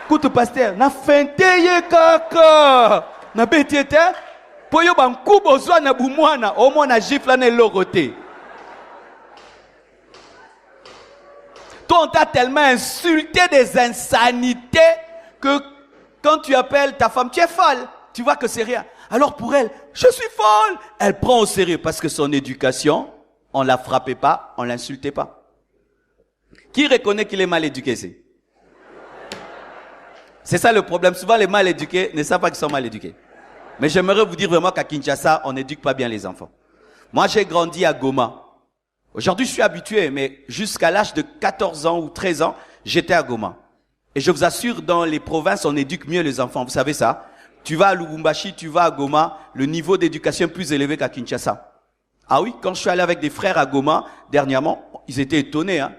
Kutu pasteur, na fenteye kaka. Na betiete. Poyo bankubo zwa na bumwana. Omo na gifle na lorote. Toi, on t'a tellement insulté des insanités que quand tu appelles ta femme, tu es folle. Tu vois que c'est rien. Alors pour elle, je suis folle. Elle prend au sérieux parce que son éducation, on ne la frappait pas, on ne l'insultait pas. Qui reconnaît qu'il est mal éduqué ici? C'est ça le problème. Souvent, les mal éduqués ne savent pas qu'ils sont mal éduqués. Mais j'aimerais vous dire vraiment qu'à Kinshasa, on n'éduque pas bien les enfants. Moi, j'ai grandi à Goma. Aujourd'hui, je suis habitué, mais jusqu'à l'âge de 14 ans ou 13 ans, j'étais à Goma. Et je vous assure, dans les provinces, on éduque mieux les enfants. Vous savez ça? Tu vas à Lubumbashi, tu vas à Goma, le niveau d'éducation est plus élevé qu'à Kinshasa. Ah oui, quand je suis allé avec des frères à Goma, dernièrement, ils étaient étonnés, hein.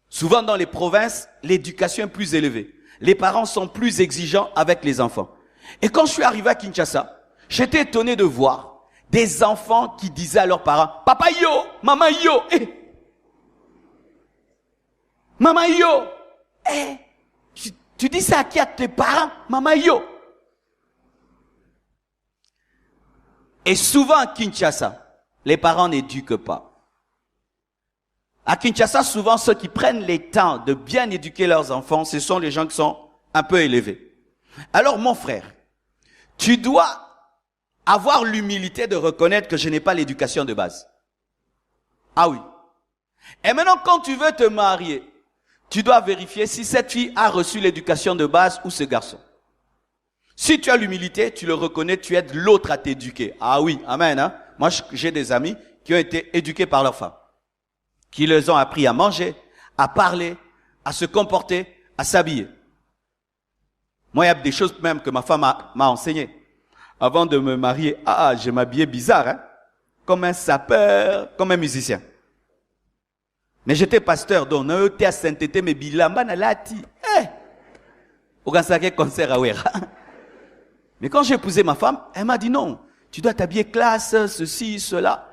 Souvent dans les provinces, l'éducation est plus élevée. Les parents sont plus exigeants avec les enfants. Et quand je suis arrivé à Kinshasa, j'étais étonné de voir des enfants qui disaient à leurs parents, papa yo, maman yo, maman yo, tu dis ça à qui? À tes parents? Maman yo. Et souvent à Kinshasa, les parents n'éduquent pas. À Kinshasa, souvent, ceux qui prennent les temps de bien éduquer leurs enfants, ce sont les gens qui sont un peu élevés. Alors, mon frère, tu dois avoir l'humilité de reconnaître que je n'ai pas l'éducation de base. Ah oui. Et maintenant, quand tu veux te marier, tu dois vérifier si cette fille a reçu l'éducation de base ou ce garçon. Si tu as l'humilité, tu le reconnais, tu aides l'autre à t'éduquer. Ah oui, amen. Hein? Moi, j'ai des amis qui ont été éduqués par leur femme, qui les ont appris à manger, à parler, à se comporter, à s'habiller. Moi, il y a des choses même que ma femme m'a enseigné. Avant de me marier, je m'habillais bizarre, hein? Comme un sapeur, comme un musicien. Mais j'étais pasteur, donc on a été à Saint-Tété, mais bilamba na lati. Au concert à Ouera. Mais quand j'ai épousé ma femme, elle m'a dit non, tu dois t'habiller classe, ceci, cela.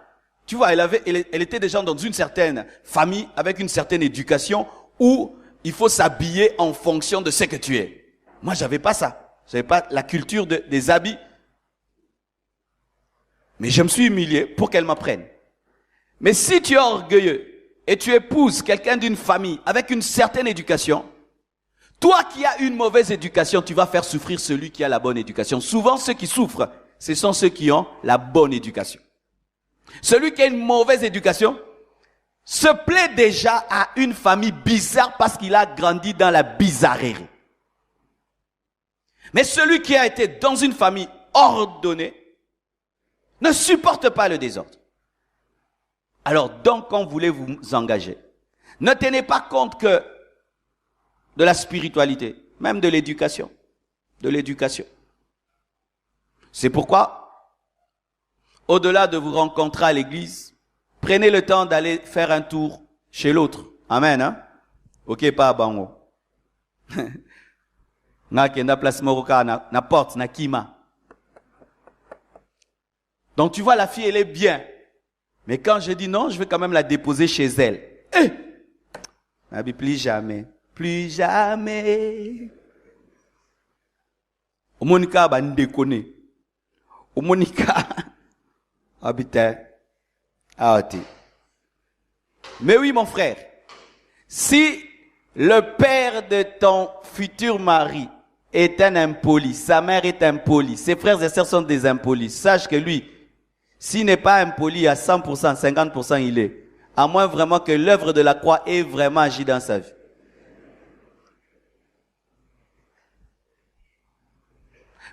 Tu vois, elle était déjà dans une certaine famille, avec une certaine éducation, où il faut s'habiller en fonction de ce que tu es. Moi, j'avais pas ça. J'avais pas la culture des habits. Mais je me suis humilié pour qu'elle m'apprenne. Mais si tu es orgueilleux et tu épouses quelqu'un d'une famille avec une certaine éducation, toi qui as une mauvaise éducation, tu vas faire souffrir celui qui a la bonne éducation. Souvent, ceux qui souffrent, ce sont ceux qui ont la bonne éducation. Celui qui a une mauvaise éducation se plaît déjà à une famille bizarre parce qu'il a grandi dans la bizarrerie. Mais celui qui a été dans une famille ordonnée ne supporte pas le désordre. Alors donc, quand vous voulez vous engager, ne tenez pas compte que de la spiritualité, même de l'éducation. De l'éducation. C'est pourquoi, au-delà de vous rencontrer à l'église, prenez le temps d'aller faire un tour chez l'autre. Amen, hein? Ok, pas à Bango. Na place Moroka, na porte, na Kima. Donc tu vois, la fille, elle est bien. Mais quand je dis non, je vais quand même la déposer chez elle. Plus jamais. Plus jamais. Au Monica, bah, déconne. Au Monica, habite. Mais oui, mon frère. Si le père de ton futur mari est un impoli, sa mère est impolie, ses frères et sœurs sont des impolis, sache que lui, s'il n'est pas impoli à 100%, 50%, il est. À moins vraiment que l'œuvre de la croix ait vraiment agi dans sa vie.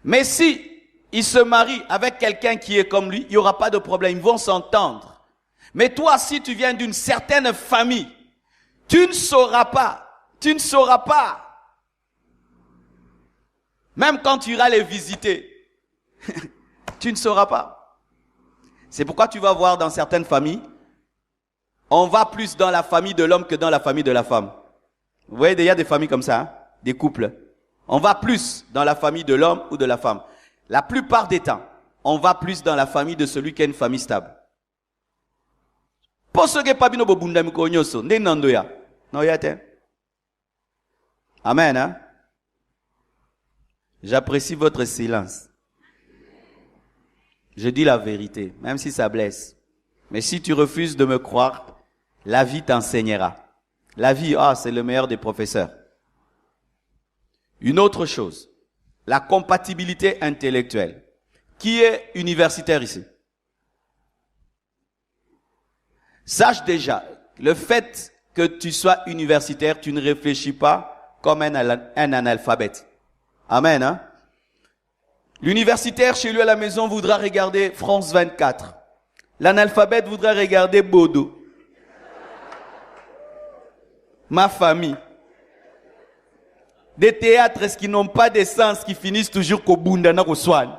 Mais si il se marie avec quelqu'un qui est comme lui, il n'y aura pas de problème, ils vont s'entendre. Mais toi, si tu viens d'une certaine famille, tu ne sauras pas. Même quand tu iras les visiter, tu ne sauras pas. C'est pourquoi tu vas voir dans certaines familles, on va plus dans la famille de l'homme que dans la famille de la femme. Vous voyez, il y a des familles comme ça, hein, des couples. On va plus dans la famille de l'homme ou de la femme. La plupart des temps, on va plus dans la famille de celui qui a une famille stable. Amen, hein? J'apprécie votre silence. Je dis la vérité, même si ça blesse. Mais si tu refuses de me croire, la vie t'enseignera. La vie, c'est le meilleur des professeurs. Une autre chose, la compatibilité intellectuelle. Qui est universitaire ici? Sache déjà, le fait que tu sois universitaire, tu ne réfléchis pas comme un analphabète. Amen, hein? L'universitaire chez lui à la maison voudra regarder France 24. L'analphabète voudra regarder Bodo. Ma famille. Des théâtres qui n'ont pas de sens, qui finissent toujours qu'au Bundana Roswan.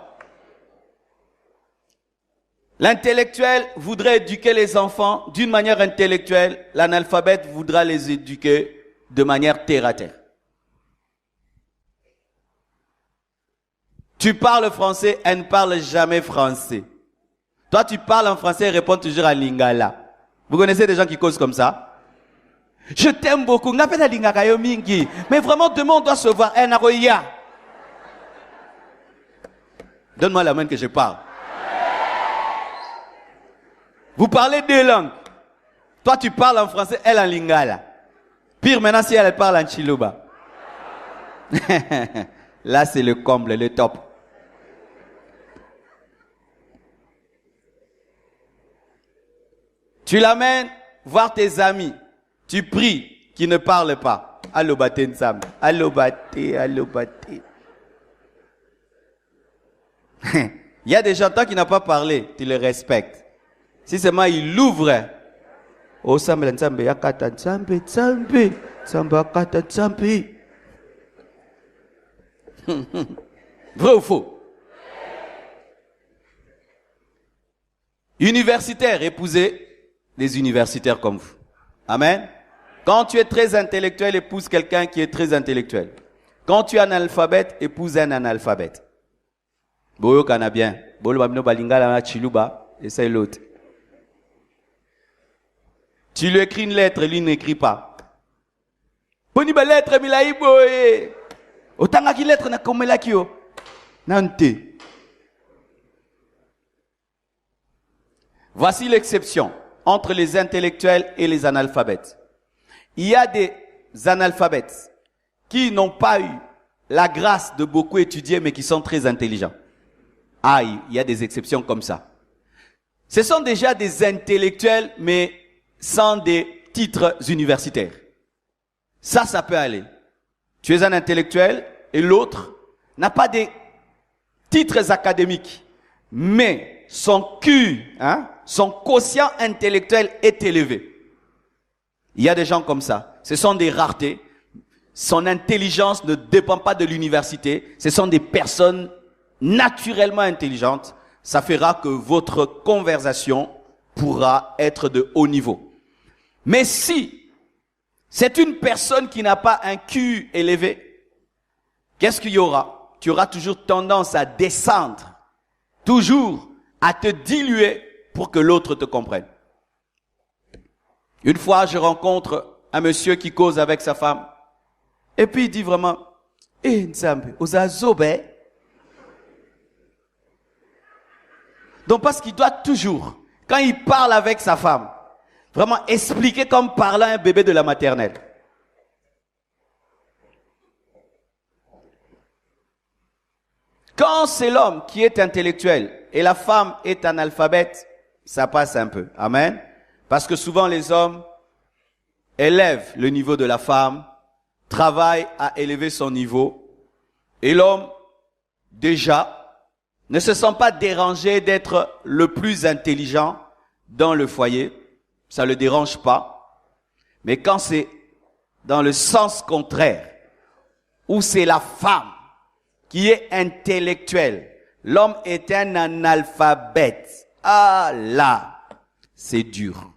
L'intellectuel voudrait éduquer les enfants d'une manière intellectuelle. L'analphabète voudra les éduquer de manière terre à terre. Tu parles français, elle ne parle jamais français. Toi, tu parles en français et réponds toujours à Lingala. Vous connaissez des gens qui causent comme ça? Je t'aime beaucoup. Mais vraiment, demain, on doit se voir. Donne-moi la main que je parle. Vous parlez deux langues. Toi, tu parles en français, elle en Lingala. Pire maintenant, si elle parle en Chiluba. Là, c'est le comble, le top. Tu l'amènes voir tes amis. Tu pries qu'ils ne parlent pas. Allo bate ensemble. Allo bate, allo bate. Il y a des gens, tant qu'ils n'ont pas parlé, tu les respectes. Si seulement il l'ouvre. Oh, sambe nsambe yakata nsambe nsambe nsambe yakata nsambe. Vrai ou faux? Universitaires, épousez des universitaires comme vous. Amen. Quand tu es très intellectuel, épouse quelqu'un qui est très intellectuel. Quand tu es analphabète, épouse un analphabète. Boyo kana bien. Bolo bamino balingala na chiluba, essaye l'autre. Tu lui écris une lettre, lui n'écrit pas. Boni ba lettre milai boye. Otanga ki lettre na komela kio. Nante. Voici l'exception entre les intellectuels et les analphabètes. Il y a des analphabètes qui n'ont pas eu la grâce de beaucoup étudier, mais qui sont très intelligents. Ah, il y a des exceptions comme ça. Ce sont déjà des intellectuels, mais sans des titres universitaires. Ça peut aller. Tu es un intellectuel et l'autre n'a pas des titres académiques, mais son QI, son quotient intellectuel est élevé. Il y a des gens comme ça. Ce sont des raretés. Son intelligence ne dépend pas de l'université. Ce sont des personnes naturellement intelligentes. Ça fera que votre conversation pourra être de haut niveau. Mais si c'est une personne qui n'a pas un QI élevé, qu'est-ce qu'il y aura? Tu auras toujours tendance à descendre, toujours à te diluer pour que l'autre te comprenne. Une fois, je rencontre un monsieur qui cause avec sa femme. Et puis il dit vraiment, Nzambe, ozazobe. Donc parce qu'il doit toujours, quand il parle avec sa femme, vraiment expliquer comme parlant un bébé de la maternelle. Quand c'est l'homme qui est intellectuel et la femme est analphabète, ça passe un peu. Amen. Parce que souvent les hommes élèvent le niveau de la femme, travaillent à élever son niveau, et l'homme, déjà, ne se sent pas dérangé d'être le plus intelligent dans le foyer. Ça ne le dérange pas. Mais quand c'est dans le sens contraire, où c'est la femme qui est intellectuelle, l'homme est un analphabète. Ah là, c'est dur.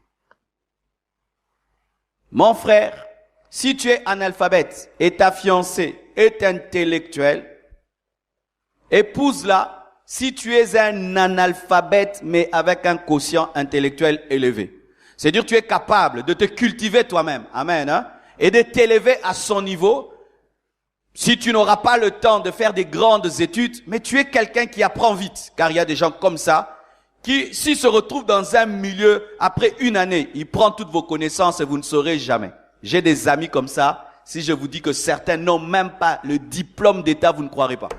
Mon frère, si tu es analphabète et ta fiancée est intellectuelle, épouse-la si tu es un analphabète mais avec un quotient intellectuel élevé. C'est-à-dire que tu es capable de te cultiver toi-même, amen, et de t'élever à son niveau. Si tu n'auras pas le temps de faire des grandes études, mais tu es quelqu'un qui apprend vite, car il y a des gens comme ça, qui, s'il se retrouve dans un milieu, après une année, il prend toutes vos connaissances et vous ne saurez jamais. J'ai des amis comme ça. Si je vous dis que certains n'ont même pas le diplôme d'État, vous ne croirez pas.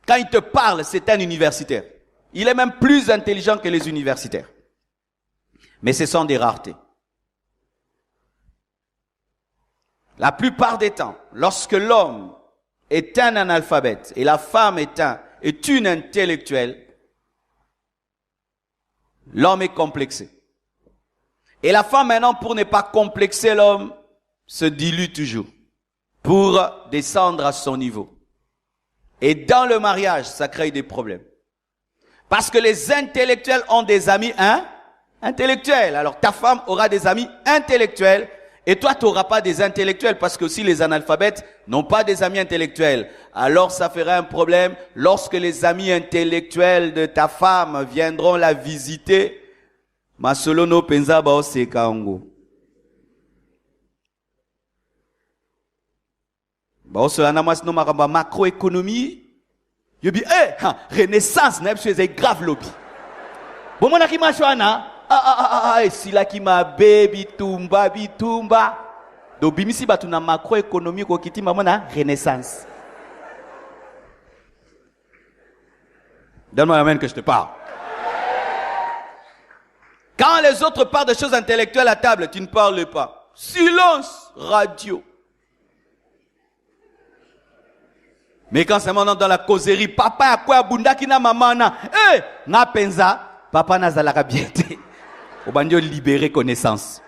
Quand il te parle, c'est un universitaire. Il est même plus intelligent que les universitaires. Mais ce sont des raretés. La plupart des temps, lorsque l'homme est un analphabète et la femme est une intellectuelle, l'homme est complexé. Et la femme maintenant, pour ne pas complexer l'homme, se dilue toujours pour descendre à son niveau. Et dans le mariage, ça crée des problèmes. Parce que les intellectuels ont des amis intellectuels. Alors ta femme aura des amis intellectuels et toi tu n'auras pas des intellectuels parce que aussi les analphabètes n'ont pas des amis intellectuels. Alors ça fera un problème lorsque les amis intellectuels de ta femme viendront la visiter. Masolono penza bao sekango. Bao solana masno makamba macroéconomie. Yobi renaissance na c'est grave lobby. Bon mon akima chwana si la kima baby tumba bitumba. Do bimisi batu na macroéconomie ko kitima mona renaissance. Donne-moi la main que je te parle. Quand les autres parlent de choses intellectuelles à table, tu ne parles pas. Silence radio. Mais quand c'est maintenant dans la causerie, papa a quoi bunda kina maman na, na penza, papa na zalaka biente. Obandio libérer connaissance.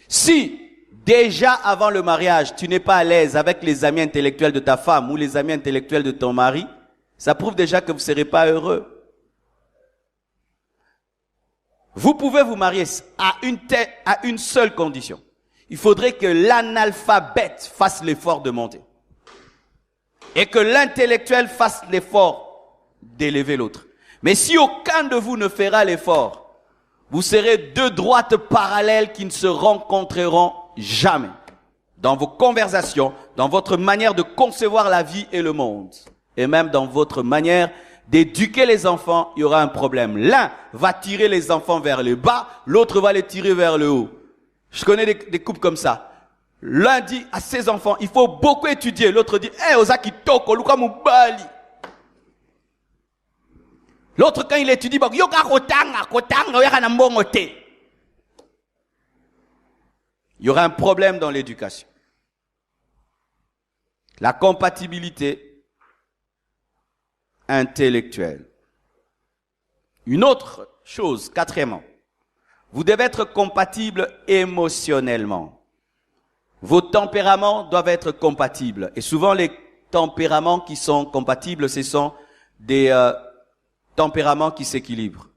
Si déjà avant le mariage, tu n'es pas à l'aise avec les amis intellectuels de ta femme ou les amis intellectuels de ton mari, Ça prouve déjà que vous ne serez pas heureux. Vous pouvez vous marier à une seule condition. Il faudrait que l'analphabète fasse l'effort de monter. Et que l'intellectuel fasse l'effort d'élever l'autre. Mais si aucun de vous ne fera l'effort, vous serez deux droites parallèles qui ne se rencontreront jamais. Dans vos conversations, dans votre manière de concevoir la vie et le monde. Et même dans votre manière d'éduquer les enfants, il y aura un problème. L'un va tirer les enfants vers le bas, l'autre va les tirer vers le haut. Je connais des couples comme ça. L'un dit à ses enfants, il faut beaucoup étudier. L'autre dit, Ozaki toko, luka mubali. L'autre, quand il étudie, il y aura un problème dans l'éducation. La compatibilité intellectuelle. Une autre chose, quatrièmement, vous devez être compatible émotionnellement. Vos tempéraments doivent être compatibles. Et souvent, les tempéraments qui sont compatibles, ce sont des tempéraments qui s'équilibrent.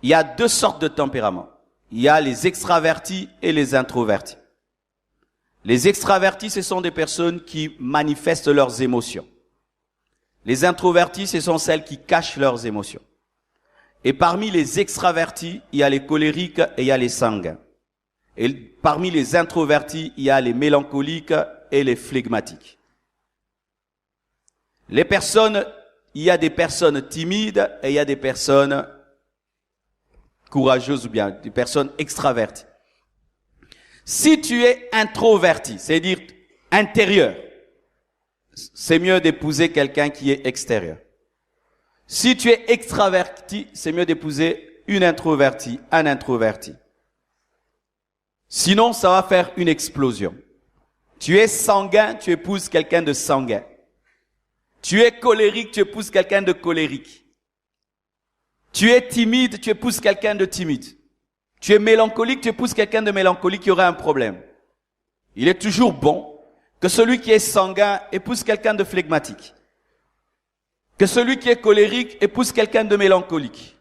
Il y a deux sortes de tempéraments. Il y a les extravertis et les introvertis. Les extravertis, ce sont des personnes qui manifestent leurs émotions. Les introvertis, ce sont celles qui cachent leurs émotions. Et parmi les extravertis, il y a les colériques et il y a les sanguins. Et parmi les introvertis, il y a les mélancoliques et les flegmatiques. Les personnes, il y a des personnes timides et il y a des personnes courageuses ou bien des personnes extraverties. Si tu es introverti, c'est-à-dire intérieur, c'est mieux d'épouser quelqu'un qui est extérieur. Si tu es extraverti, c'est mieux d'épouser une introvertie, un introverti. Sinon, ça va faire une explosion. Tu es sanguin, tu épouses quelqu'un de sanguin. Tu es colérique, tu épouses quelqu'un de colérique. Tu es timide, tu épouses quelqu'un de timide. Tu es mélancolique, tu épouses quelqu'un de mélancolique, il y aura un problème. Il est toujours bon que celui qui est sanguin épouse quelqu'un de flegmatique. Que celui qui est colérique épouse quelqu'un de mélancolique.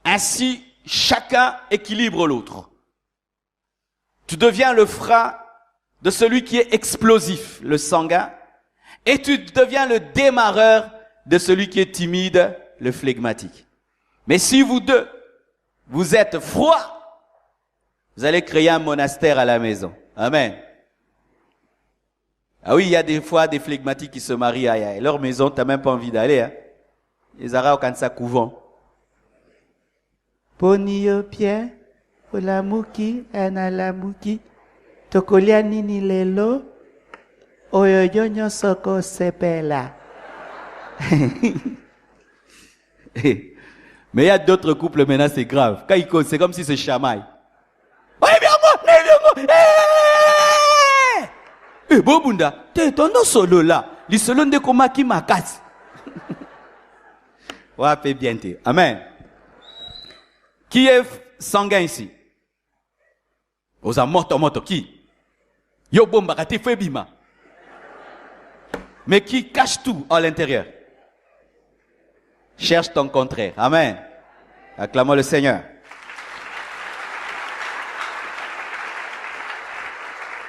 Ainsi, chacun équilibre l'autre. Tu deviens le frein de celui qui est explosif, le sanguin, et tu deviens le démarreur de celui qui est timide, le flegmatique. Mais si vous deux, vous êtes froid, vous allez créer un monastère à la maison. Amen. Ah oui, il y a des fois des flegmatiques qui se marient à leur maison, tu n'as même pas envie d'aller. Hein. Ils auront quand ça couvent. Ponio Pierre, Olamuki, Analamuki, Tokolia Nini Lelo, Oyoyonyo Soko Sepela. Mais il y a d'autres couples maintenant, c'est grave. Quand ils causent, c'est comme si c'est chamaille. Eh, Bobunda, t'es ton solo là. Les solo de koma qui m'a cassé. Ouais, fait bien t'es. Amen. Qui est sanguin ici? Osa moto qui? Yo bomba kati febima. Mais qui cache tout à l'intérieur? Cherche ton contraire. Amen. Acclamons le Seigneur.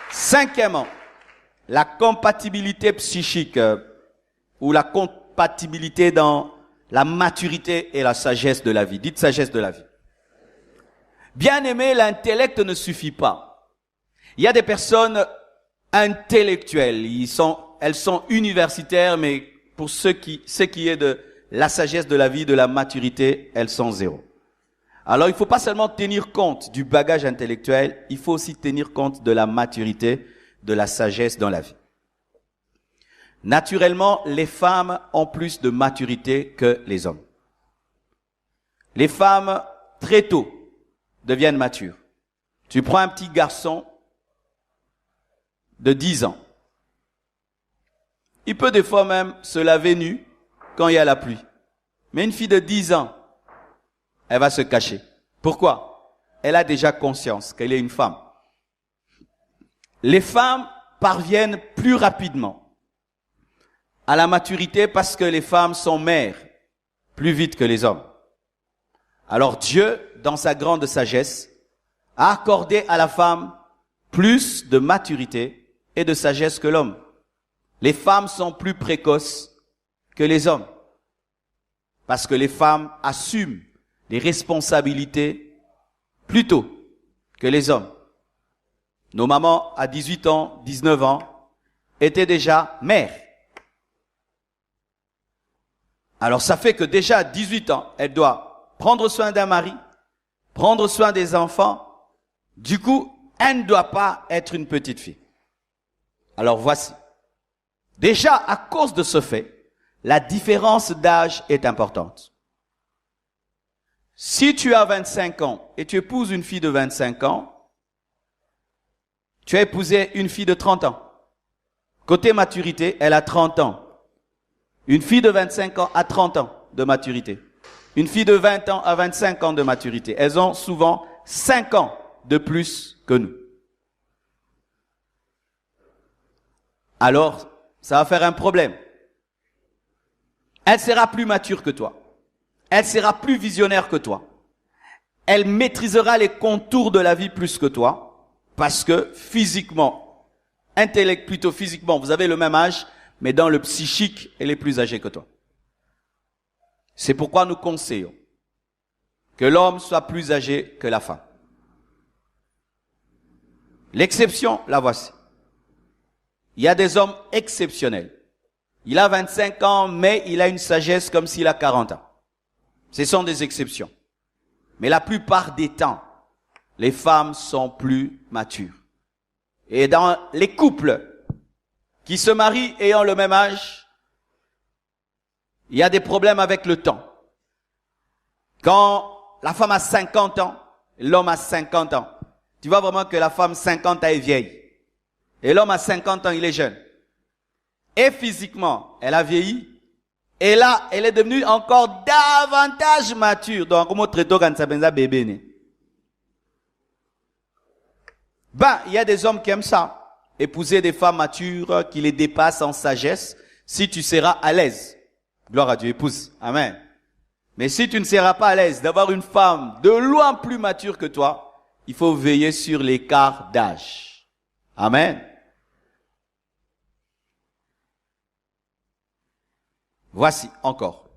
Cinquièmement, la compatibilité psychique ou la compatibilité dans la maturité et la sagesse de la vie. Dites sagesse de la vie. Bien aimé, l'intellect ne suffit pas. Il y a des personnes intellectuelles. Elles sont universitaires, mais pour ce qui est de la sagesse de la vie, de la maturité, elles sont zéro. Alors, il ne faut pas seulement tenir compte du bagage intellectuel, il faut aussi tenir compte de la maturité, de la sagesse dans la vie. Naturellement, les femmes ont plus de maturité que les hommes. Les femmes, très tôt, deviennent matures. Tu prends un petit garçon de 10 ans. Il peut des fois même se laver nu quand il y a la pluie. Mais une fille de 10 ans, elle va se cacher. Pourquoi? Elle a déjà conscience qu'elle est une femme. Les femmes parviennent plus rapidement à la maturité parce que les femmes sont mères plus vite que les hommes. Alors Dieu, dans sa grande sagesse, a accordé à la femme plus de maturité et de sagesse que l'homme. Les femmes sont plus précoces que les hommes parce que les femmes assument les responsabilités plus tôt que les hommes. Nos mamans, à 18 ans, 19 ans, étaient déjà mères. Alors ça fait que déjà à 18 ans, elle doit prendre soin d'un mari, prendre soin des enfants. Du coup, elle ne doit pas être une petite fille. Alors voici. Déjà, à cause de ce fait, la différence d'âge est importante. Si tu as 25 ans et tu épouses une fille de 25 ans, tu as épousé une fille de 30 ans. Côté maturité, elle a 30 ans. Une fille de 25 ans a 30 ans de maturité. Une fille de 20 ans a 25 ans de maturité. Elles ont souvent 5 ans de plus que nous. Alors, ça va faire un problème. Elle sera plus mature que toi. Elle sera plus visionnaire que toi. Elle maîtrisera les contours de la vie plus que toi, parce que physiquement, plutôt physiquement, vous avez le même âge, mais dans le psychique, elle est plus âgée que toi. C'est pourquoi nous conseillons que l'homme soit plus âgé que la femme. L'exception, la voici. Il y a des hommes exceptionnels. Il a 25 ans, mais il a une sagesse comme s'il a 40 ans. Ce sont des exceptions. Mais la plupart des temps, les femmes sont plus matures. Et dans les couples qui se marient ayant le même âge, il y a des problèmes avec le temps. Quand la femme a 50 ans, l'homme a 50 ans, tu vois vraiment que la femme 50 ans est vieille. Et l'homme à 50 ans, il est jeune. Et physiquement, elle a vieilli. Et là, elle est devenue encore davantage mature. Donc, comment traiter quand ça benza bébé né? Il y a des hommes qui aiment ça. Épouser des femmes matures qui les dépassent en sagesse. Si tu seras à l'aise. Gloire à Dieu, épouse. Amen. Mais si tu ne seras pas à l'aise d'avoir une femme de loin plus mature que toi, il faut veiller sur l'écart d'âge. Amen. Voici encore.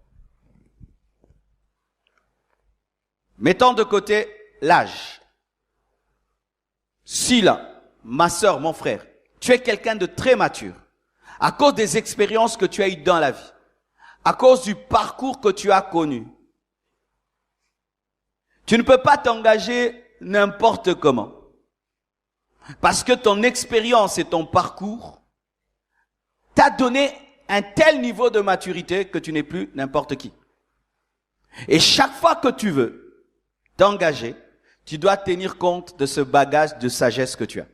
Mettons de côté l'âge. Si là, ma sœur, mon frère, tu es quelqu'un de très mature, à cause des expériences que tu as eues dans la vie, à cause du parcours que tu as connu, tu ne peux pas t'engager n'importe comment. Parce que ton expérience et ton parcours t'a donné un tel niveau de maturité que tu n'es plus n'importe qui. Et chaque fois que tu veux t'engager, tu dois tenir compte de ce bagage de sagesse que tu as.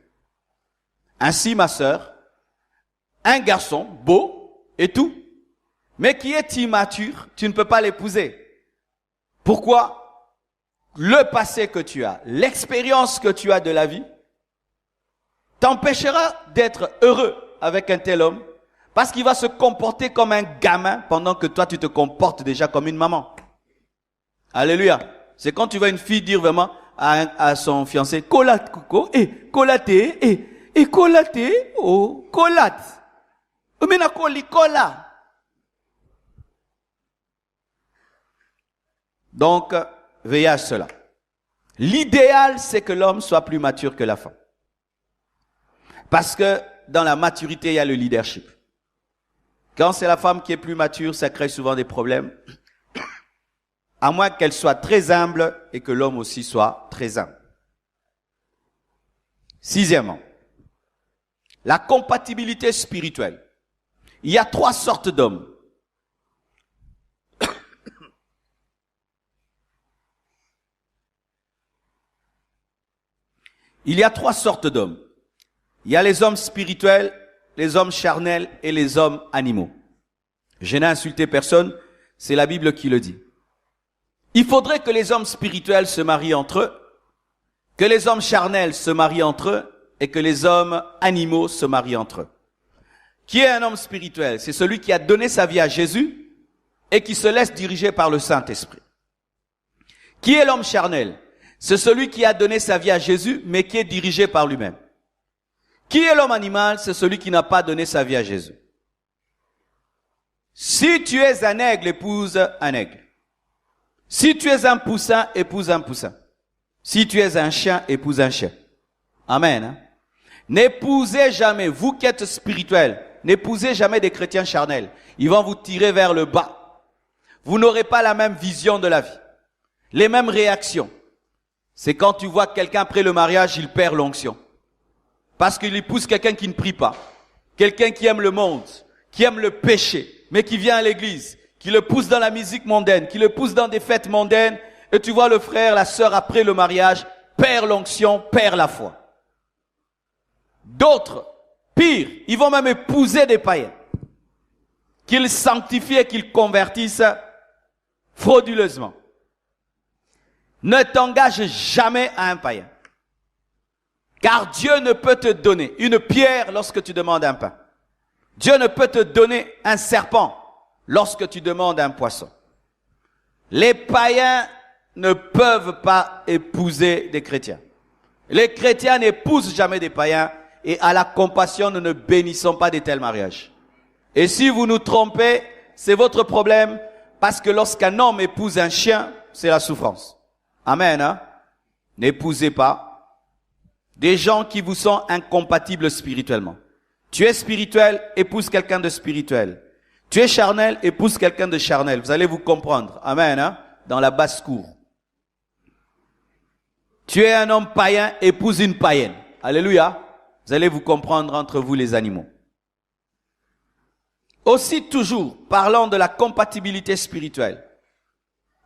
Ainsi, ma sœur, un garçon beau et tout, mais qui est immature, tu ne peux pas l'épouser. Pourquoi? Le passé que tu as, l'expérience que tu as de la vie, t'empêchera d'être heureux avec un tel homme, parce qu'il va se comporter comme un gamin pendant que toi tu te comportes déjà comme une maman. Alléluia. C'est quand tu vois une fille dire vraiment à son fiancé, colate coco, colate, colate, oh, colate. Omena coli cola. Donc, veillez à cela. L'idéal, c'est que l'homme soit plus mature que la femme. Parce que dans la maturité, il y a le leadership. Quand c'est la femme qui est plus mature, ça crée souvent des problèmes. À moins qu'elle soit très humble et que l'homme aussi soit très humble. Sixièmement, la compatibilité spirituelle. Il y a 3 sortes d'hommes. Il y a 3 sortes d'hommes. Il y a les hommes spirituels, les hommes charnels et les hommes animaux. Je n'ai insulté personne, c'est la Bible qui le dit. Il faudrait que les hommes spirituels se marient entre eux, que les hommes charnels se marient entre eux et que les hommes animaux se marient entre eux. Qui est un homme spirituel? C'est celui qui a donné sa vie à Jésus et qui se laisse diriger par le Saint-Esprit. Qui est l'homme charnel? C'est celui qui a donné sa vie à Jésus, mais qui est dirigé par lui-même. Qui est l'homme animal? C'est celui qui n'a pas donné sa vie à Jésus. Si tu es un aigle, épouse un aigle. Si tu es un poussin, épouse un poussin. Si tu es un chien, épouse un chien. Amen. Hein? N'épousez jamais, vous qui êtes spirituels, n'épousez jamais des chrétiens charnels. Ils vont vous tirer vers le bas. Vous n'aurez pas la même vision de la vie. Les mêmes réactions. C'est quand tu vois quelqu'un après le mariage, il perd l'onction. Parce qu'il épouse quelqu'un qui ne prie pas. Quelqu'un qui aime le monde, qui aime le péché, mais qui vient à l'église, qui le pousse dans la musique mondaine, qui le pousse dans des fêtes mondaines. Et tu vois le frère, la sœur après le mariage, perd l'onction, perd la foi. D'autres, pire, ils vont même épouser des païens. Qu'ils sanctifient et qu'ils convertissent frauduleusement. Ne t'engage jamais à un païen. Car Dieu ne peut te donner une pierre lorsque tu demandes un pain. Dieu ne peut te donner un serpent lorsque tu demandes un poisson. Les païens ne peuvent pas épouser des chrétiens. Les chrétiens n'épousent jamais des païens et à la compassion, nous ne bénissons pas de tels mariages. Et si vous nous trompez, c'est votre problème parce que lorsqu'un homme épouse un chien, c'est la souffrance. Amen. Hein? N'épousez pas des gens qui vous sont incompatibles spirituellement. Tu es spirituel, épouse quelqu'un de spirituel. Tu es charnel, épouse quelqu'un de charnel. Vous allez vous comprendre. Amen. Hein? Dans la basse-cour. Tu es un homme païen, épouse une païenne. Alléluia. Vous allez vous comprendre entre vous les animaux. Aussi toujours, parlant de la compatibilité spirituelle,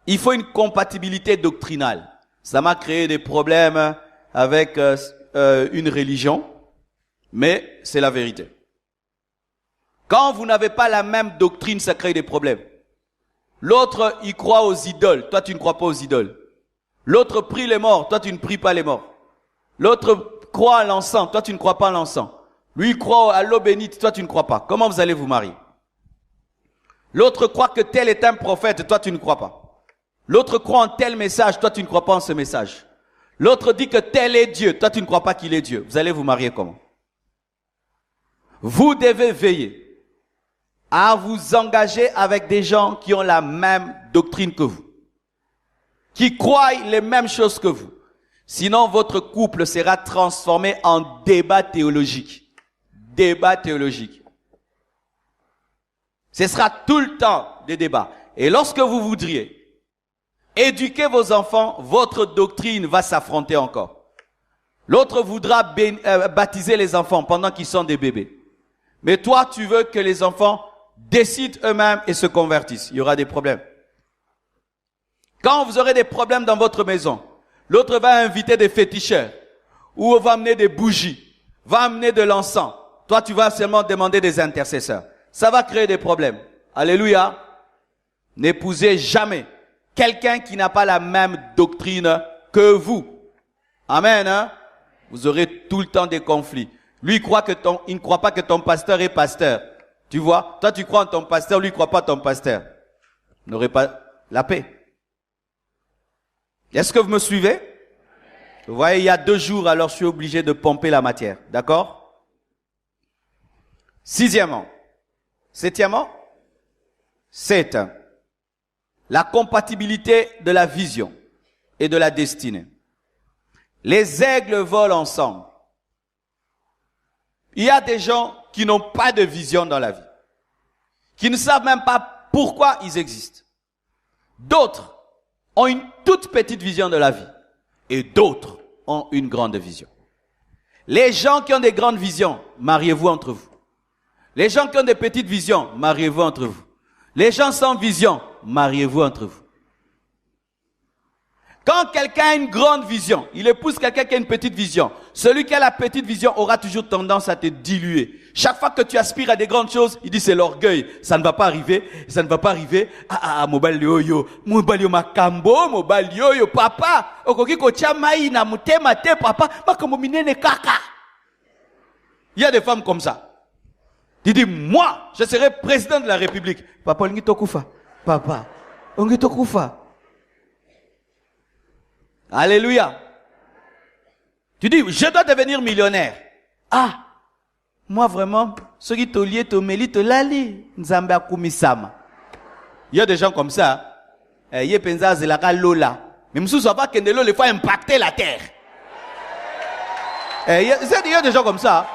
il faut une compatibilité doctrinale. Ça m'a créé des problèmes avec une religion, mais c'est la vérité. Quand vous n'avez pas la même doctrine, ça crée des problèmes. L'autre, il croit aux idoles. Toi, tu ne crois pas aux idoles. L'autre prie les morts. Toi, tu ne pries pas les morts. L'autre croit à l'encens. Toi, tu ne crois pas à l'encens. Lui, il croit à l'eau bénite. Toi, tu ne crois pas. Comment vous allez vous marier? L'autre croit que tel est un prophète. Toi, tu ne crois pas. L'autre croit en tel message. Toi, tu ne crois pas en ce message. L'autre dit que tel est Dieu. Toi, tu ne crois pas qu'il est Dieu. Vous allez vous marier comment? Vous devez veiller à vous engager avec des gens qui ont la même doctrine que vous, qui croient les mêmes choses que vous. Sinon, votre couple sera transformé en débat théologique. Débat théologique. Ce sera tout le temps des débats. Et lorsque vous voudriez éduquer vos enfants, votre doctrine va s'affronter encore. L'autre voudra baptiser les enfants pendant qu'ils sont des bébés. Mais toi, tu veux que les enfants décident eux-mêmes et se convertissent. Il y aura des problèmes. Quand vous aurez des problèmes dans votre maison, l'autre va inviter des féticheurs ou va amener des bougies, va amener de l'encens. Toi, tu vas seulement demander des intercesseurs. Ça va créer des problèmes. Alléluia. N'épousez jamais quelqu'un qui n'a pas la même doctrine que vous. Amen. Hein? Vous aurez tout le temps des conflits. Lui, il ne croit pas que ton pasteur est pasteur. Tu vois, toi tu crois en ton pasteur, lui il ne croit pas en ton pasteur. Vous n'aurez pas la paix. Est-ce que vous me suivez? Vous voyez, il y a 2 jours, alors je suis obligé de pomper la matière. D'accord? 6e. 7e. 7. La compatibilité de la vision et de la destinée. Les aigles volent ensemble. Il y a des gens qui n'ont pas de vision dans la vie, qui ne savent même pas pourquoi ils existent. D'autres ont une toute petite vision de la vie et d'autres ont une grande vision. Les gens qui ont des grandes visions, mariez-vous entre vous. Les gens qui ont des petites visions, mariez-vous entre vous. Les gens sans vision, mariez-vous entre vous. Quand quelqu'un a une grande vision, il épouse quelqu'un qui a une petite vision. Celui qui a la petite vision aura toujours tendance à te diluer. Chaque fois que tu aspires à des grandes choses, il dit c'est l'orgueil. Ça ne va pas arriver, ça ne va pas arriver. Mobile yo-yo, mobile yo makambo, mobile yo-yo, papa. Okoki ko chamaï na mutema te papa, makambo minene kaka. Il y a des femmes comme ça. Tu dis, moi, je serai président de la République. Papa, on kufa. Papa, on kufa. Alléluia. Tu dis, je dois devenir millionnaire. Ah, moi vraiment, ce qui te lié, te mêli, te lali, nzambe akumisama. Il y a des gens comme ça. Il y a des gens qui sont lola. Mais monsieur, ça va que il faut impacter la terre. Il y a des gens comme ça.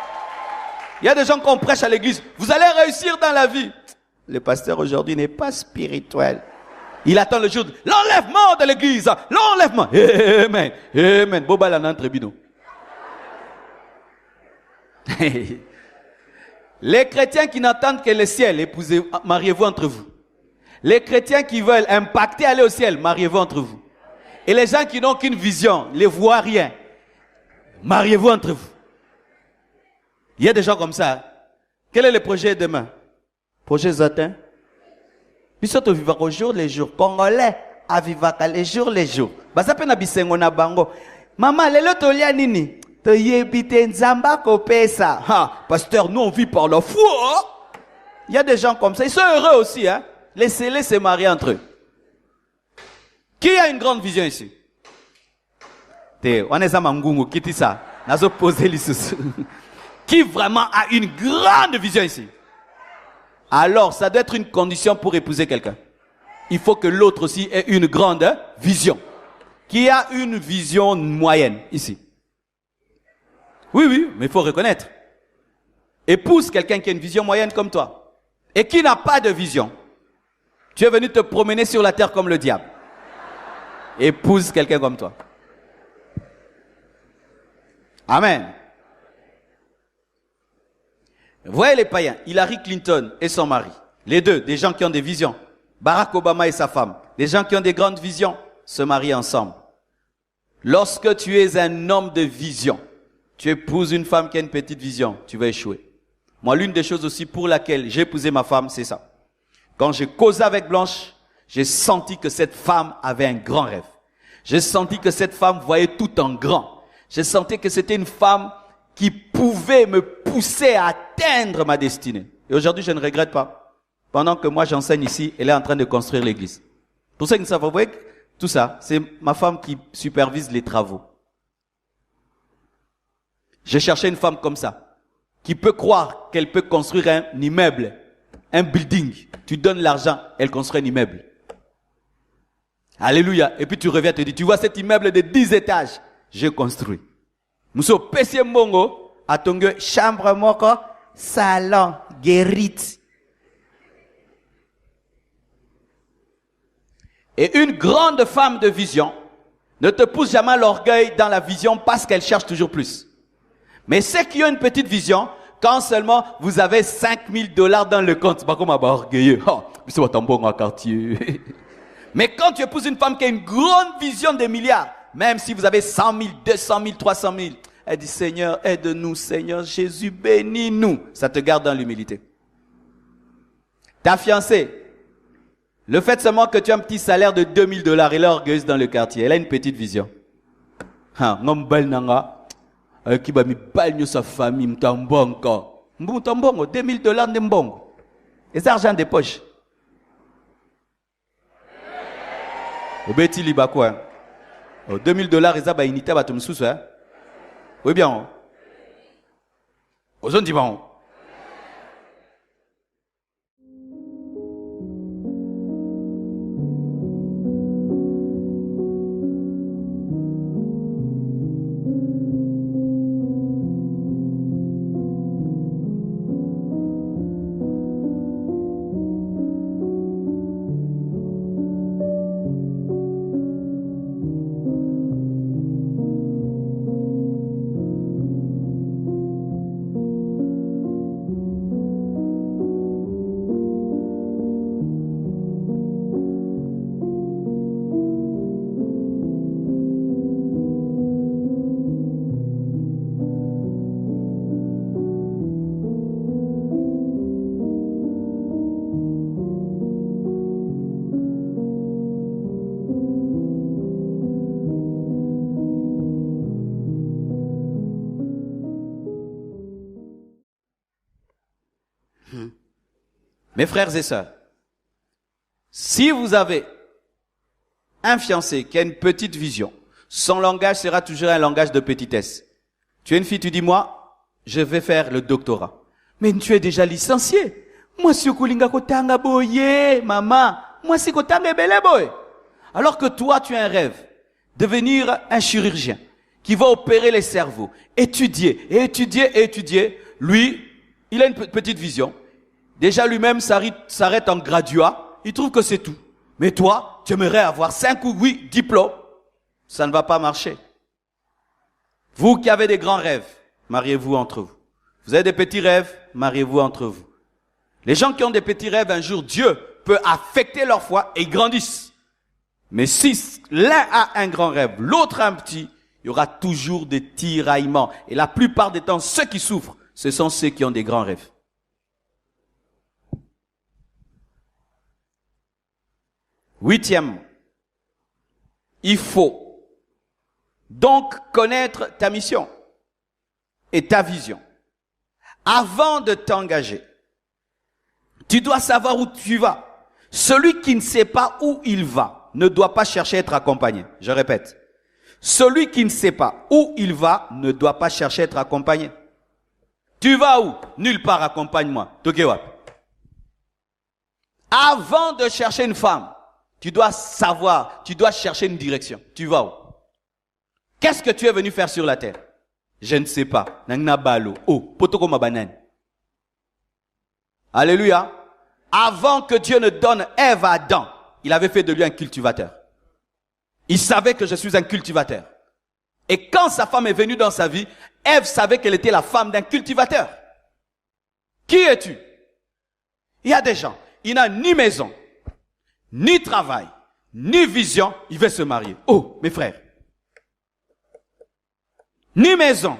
Il y a des gens qu'on prêche à l'église. Vous allez réussir dans la vie. Le pasteur aujourd'hui n'est pas spirituel. Il attend le jour de l'enlèvement de l'église. L'enlèvement. Amen. Amen. Boba la nan tribunal. Les chrétiens qui n'entendent que le ciel, épousez, mariez-vous entre vous. Les chrétiens qui veulent impacter, aller au ciel, mariez-vous entre vous. Et les gens qui n'ont qu'une vision, ne voient rien, mariez-vous entre vous. Il y a des gens comme ça. Quel est le projet demain? Projet Zotin? Puis surtout, vivre au jour les jours. Congolais, à vivre les jours les jours. Bah ça peut na bisengo na bango. Maman, lelo tolia nini? To yebite nzamba kopesa. Ha, pasteur, nous on vit par la foi. Il y a des gens comme ça. Ils sont heureux aussi, hein. Laissez-les se marier entre eux. Qui a une grande vision ici? On est à Mangungu, qui dit ça? Nazo posé l'issue. Qui vraiment a une grande vision ici? Alors, ça doit être une condition pour épouser quelqu'un. Il faut que l'autre aussi ait une grande vision. Qui a une vision moyenne ici? Oui, oui, mais il faut reconnaître. Épouse quelqu'un qui a une vision moyenne comme toi. Et qui n'a pas de vision. Tu es venu te promener sur la terre comme le diable. Épouse quelqu'un comme toi. Amen. Voyez les païens, Hillary Clinton et son mari. Les deux, des gens qui ont des visions. Barack Obama et sa femme. Des gens qui ont des grandes visions, se marient ensemble. Lorsque tu es un homme de vision, tu épouses une femme qui a une petite vision, tu vas échouer. Moi, l'une des choses aussi pour laquelle j'ai épousé ma femme, c'est ça. Quand j'ai causé avec Blanche, j'ai senti que cette femme avait un grand rêve. J'ai senti que cette femme voyait tout en grand. J'ai senti que c'était une femme qui pouvait me pousser à atteindre ma destinée. Et aujourd'hui, je ne regrette pas. Pendant que moi, j'enseigne ici, elle est en train de construire l'église. Pour ceux qui ne savent pas, vous voyez, tout ça, c'est ma femme qui supervise les travaux. J'ai cherché une femme comme ça, qui peut croire qu'elle peut construire un immeuble, un building. Tu donnes l'argent, elle construit un immeuble. Alléluia. Et puis tu reviens et te dis, tu vois cet immeuble de 10 étages, j'ai construit. Nous pesier mbongo, atongue chambre moko, salon, guérite. Et une grande femme de vision ne te pousse jamais à l'orgueil dans la vision parce qu'elle cherche toujours plus. Mais ceux qui ont une petite vision, quand seulement vous avez $5,000 dans le compte, c'est pas comme un orgueilleux. Oh, c'est pas ton bon quartier. Mais quand tu épouses une femme qui a une grande vision des milliards, même si vous avez 100 000, 200 000, 300 000, elle dit, Seigneur, aide-nous, Seigneur Jésus, bénis-nous. Ça te garde dans l'humilité. Ta fiancée, le fait seulement que tu as un petit salaire de $2,000, elle est orgueilleuse dans le quartier. Elle a une petite vision. Qui va me baigner sa famille, m'tambongo. M'tambongo, $2,000 n'embongo. Et c'est argent des poches. Au bêti liba quoi? $2,000, ils ont unité à tout sous hein? Oui bien. Aux zones d'Iban. Mes frères et sœurs, si vous avez un fiancé qui a une petite vision, son langage sera toujours un langage de petitesse. Tu es une fille, tu dis, moi, je vais faire le doctorat. Mais tu es déjà licencié. Moi, si kulinga kotanga boye, maman. Moi, si kotanga bele boy. Alors que toi, tu as un rêve. Devenir un chirurgien qui va opérer les cerveaux. Étudier, et étudier, et étudier. Lui, il a une petite vision. Déjà, lui-même s'arrête en graduat. Il trouve que c'est tout. Mais toi, tu aimerais avoir 5 ou 8 diplômes. Ça ne va pas marcher. Vous qui avez des grands rêves, mariez-vous entre vous. Vous avez des petits rêves, mariez-vous entre vous. Les gens qui ont des petits rêves, un jour, Dieu peut affecter leur foi et ils grandissent. Mais si l'un a un grand rêve, l'autre a un petit, il y aura toujours des tiraillements. Et la plupart des temps, ceux qui souffrent, ce sont ceux qui ont des grands rêves. Huitième, il faut donc connaître ta mission et ta vision. Avant de t'engager, tu dois savoir où tu vas. Celui qui ne sait pas où il va ne doit pas chercher à être accompagné. Je répète. Celui qui ne sait pas où il va ne doit pas chercher à être accompagné. Tu vas où? Nulle part, accompagne-moi. Avant de chercher une femme, tu dois savoir, tu dois chercher une direction. Tu vas où? Qu'est-ce que tu es venu faire sur la terre? Je ne sais pas. Alléluia. Avant que Dieu ne donne Ève à Adam, il avait fait de lui un cultivateur. Il savait que je suis un cultivateur. Et quand sa femme est venue dans sa vie, Ève savait qu'elle était la femme d'un cultivateur. Qui es-tu? Il y a des gens, il n'a ni maison, ni travail, ni vision, il veut se marier. Oh, mes frères. Ni maison,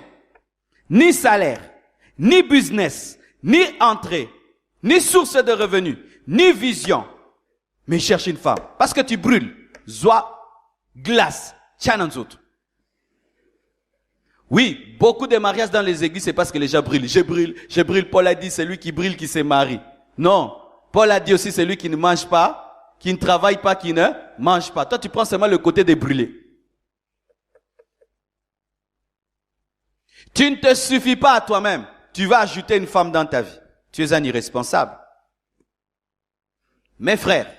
ni salaire, ni business, ni entrée, ni source de revenus, ni vision. Mais cherche une femme. Parce que tu brûles. Zoa, glace, autres. Oui, beaucoup de mariages dans les églises, c'est parce que les gens brûlent. Je brûle. Paul a dit, c'est lui qui brûle qui se marie. Non. Paul a dit aussi, c'est lui qui ne mange pas, qui ne travaille pas, qui ne mange pas. Toi, tu prends seulement le côté des brûlés. Tu ne te suffis pas à toi-même. Tu vas ajouter une femme dans ta vie. Tu es un irresponsable. Mes frères,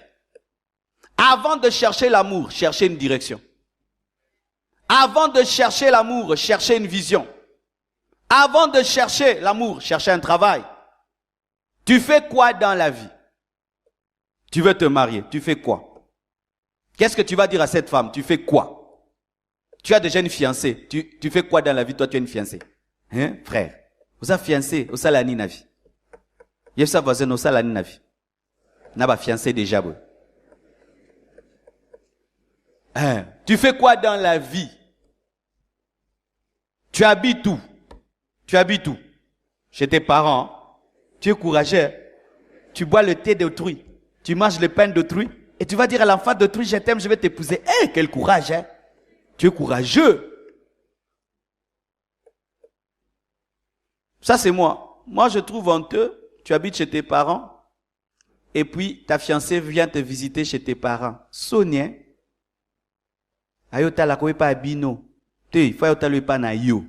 avant de chercher l'amour, cherchez une direction. Avant de chercher l'amour, cherchez une vision. Avant de chercher l'amour, cherchez un travail. Tu fais quoi dans la vie? Tu veux te marier, tu fais quoi? Qu'est-ce que tu vas dire à cette femme? Tu fais quoi? Tu as déjà une fiancée. Tu fais quoi dans la vie? Toi, tu as une fiancée. Hein, frère? Vous avez fiancé au salani na vie. Il y a voisin au salani na vie. N'a pas fiancé déjà. Bon. Hein, tu fais quoi dans la vie? Tu habites où? Tu habites où? Chez tes parents. Tu es courageux. Tu bois le thé d'autrui. Tu manges le pain d'autrui. Et tu vas dire à l'enfant d'autrui, je t'aime, je vais t'épouser. Eh, quel courage, hein? Tu es courageux. Ça, c'est moi. Moi, je trouve honteux. Tu habites chez tes parents. Et puis, ta fiancée vient te visiter chez tes parents. Sonia. Ayota la koe pa bino. Te, fa yota le pa na yo.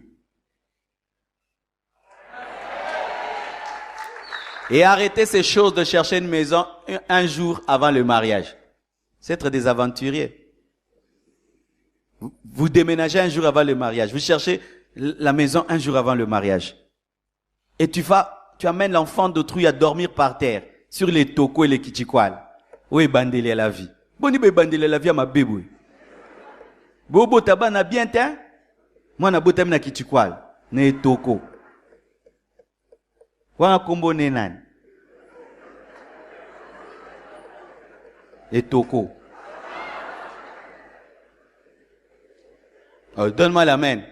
Et arrêtez ces choses de chercher une maison un jour avant le mariage. C'est être des aventuriers. Vous déménagez un jour avant le mariage. Vous cherchez la maison un jour avant le mariage. Et tu amènes l'enfant d'autrui à dormir par terre, sur les tokos et les kichikwal. Oui, bandele la vie. Boni be bandele la vie à ma bébé. Bobo taba na bien ten. Moi na botam na kichikwal. Ne toko. Wana kombo ne nan. Et toko. Oh, donne-moi la main.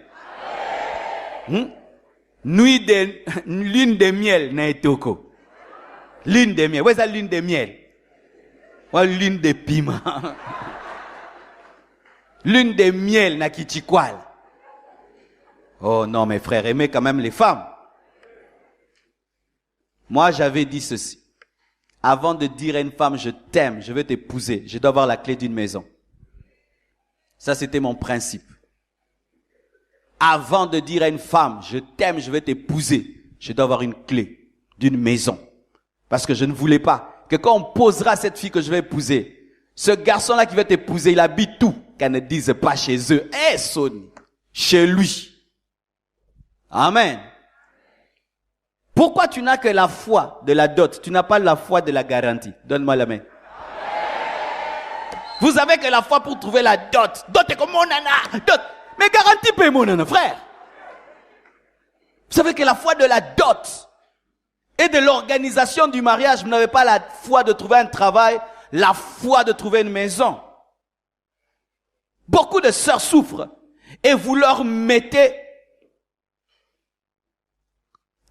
Lune de miel na etoko. Lune de miel. Où est la lune de miel? Ou lune de piment. Lune de miel na kichikwal. Oh non, mes frères, aimez quand même les femmes. Moi, j'avais dit ceci. avant de dire à une femme, je t'aime, je veux t'épouser, je dois avoir la clé d'une maison. Ça, c'était mon principe. Avant de dire à une femme, je t'aime, je veux t'épouser, je dois avoir une clé d'une maison. Parce que je ne voulais pas que quand on posera à cette fille que je vais épouser, ce garçon-là qui veut t'épouser, il habite tout, qu'elle ne dise pas chez eux. Eh, Sony, chez lui. Amen. Pourquoi tu n'as que la foi de la dot? Tu n'as pas la foi de la garantie. Donne-moi la main. Vous avez que la foi pour trouver la dot. Dot est comme mon nana. Dot. Mais garantie paye mon nana, frère. Vous savez que la foi de la dot et de l'organisation du mariage, vous n'avez pas la foi de trouver un travail, la foi de trouver une maison. Beaucoup de sœurs souffrent et vous leur mettez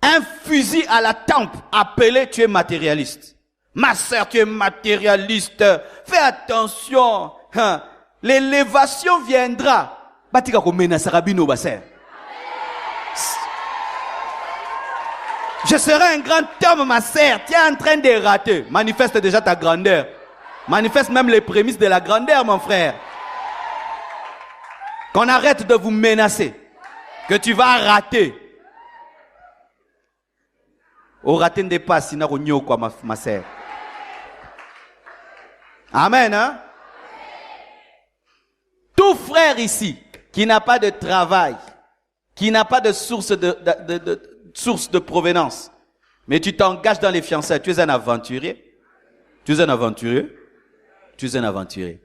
un fusil à la tempe appelé tu es matérialiste. Ma sœur, tu es matérialiste. Fais attention. L'élévation viendra. Je serai un grand homme, ma sœur. Tu es en train de rater. Manifeste déjà ta grandeur. Manifeste même les prémices de la grandeur, mon frère. Qu'on arrête de vous menacer. Que tu vas rater. Au raté ne pas, sinon on y quoi, ma sœur. Amen, hein? Tout frère ici, qui n'a pas de travail, qui n'a pas de source de provenance, mais tu t'engages dans les fiançailles, tu es un aventurier. Tu es un aventurier. Tu es un aventurier.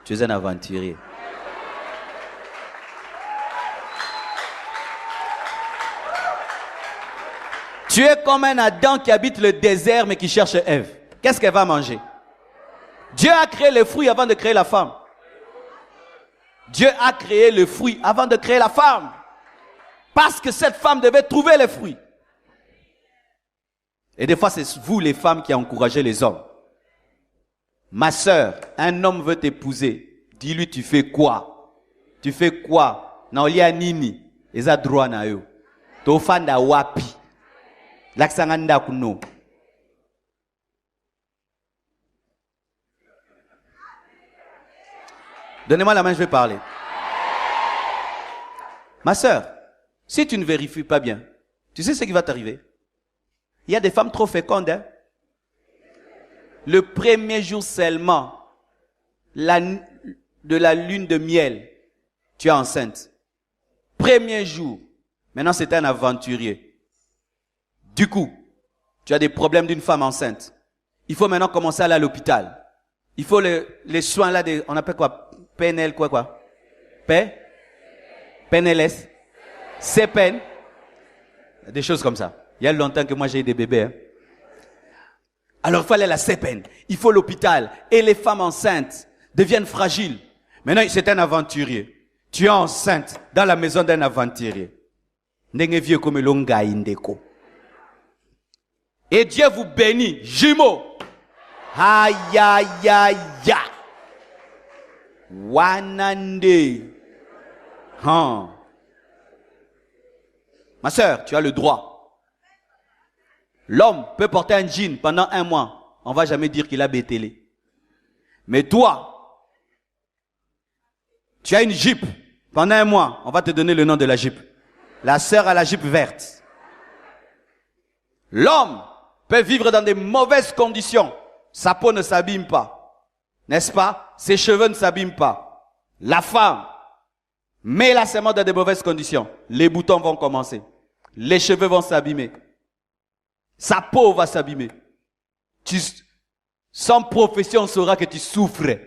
Tu es un aventurier. Tu es comme un Adam qui habite le désert mais qui cherche Ève. Qu'est-ce qu'elle va manger? Dieu a créé le fruit avant de créer la femme. Dieu a créé le fruit avant de créer la femme. Parce que cette femme devait trouver les fruits. Et des fois, c'est vous les femmes qui encouragez les hommes. Ma sœur, un homme veut t'épouser. Dis-lui, tu fais quoi? Tu fais quoi? Na olia nini? Eza droit na yo. Tofanda wapi? Laksanganda kuno. Donnez-moi la main, je vais parler. Ma sœur, si tu ne vérifies pas bien, tu sais ce qui va t'arriver? Il y a des femmes trop fécondes. Hein? Le premier jour seulement de la lune de miel, tu es enceinte. Premier jour. Maintenant, c'est un aventurier. Du coup, tu as des problèmes d'une femme enceinte. Il faut maintenant commencer à aller à l'hôpital. Il faut les soins là, on appelle quoi? PNL, quoi? PNLS? CPN? Des choses comme ça. Il y a longtemps que moi j'ai eu des bébés. Hein. Alors il faut aller à la CPN. Il faut l'hôpital. Et les femmes enceintes deviennent fragiles. Maintenant, c'est un aventurier. Tu es enceinte dans la maison d'un aventurier. Et Dieu vous bénit. Jumeaux. Aïe, aïe, aïe, aïe. Wanande. Ma sœur, tu as le droit. L'homme peut porter un jean pendant 1 mois. On ne va jamais dire qu'il a bétélé. Mais toi, tu as une jupe pendant 1 mois. On va te donner le nom de la jupe. La sœur a la jupe verte. L'homme peut vivre dans des mauvaises conditions. Sa peau ne s'abîme pas. N'est-ce pas? Ses cheveux ne s'abîment pas. La femme met la semence dans de mauvaises conditions. Les boutons vont commencer. Les cheveux vont s'abîmer. Sa peau va s'abîmer. Sans profession, on saura que tu souffres.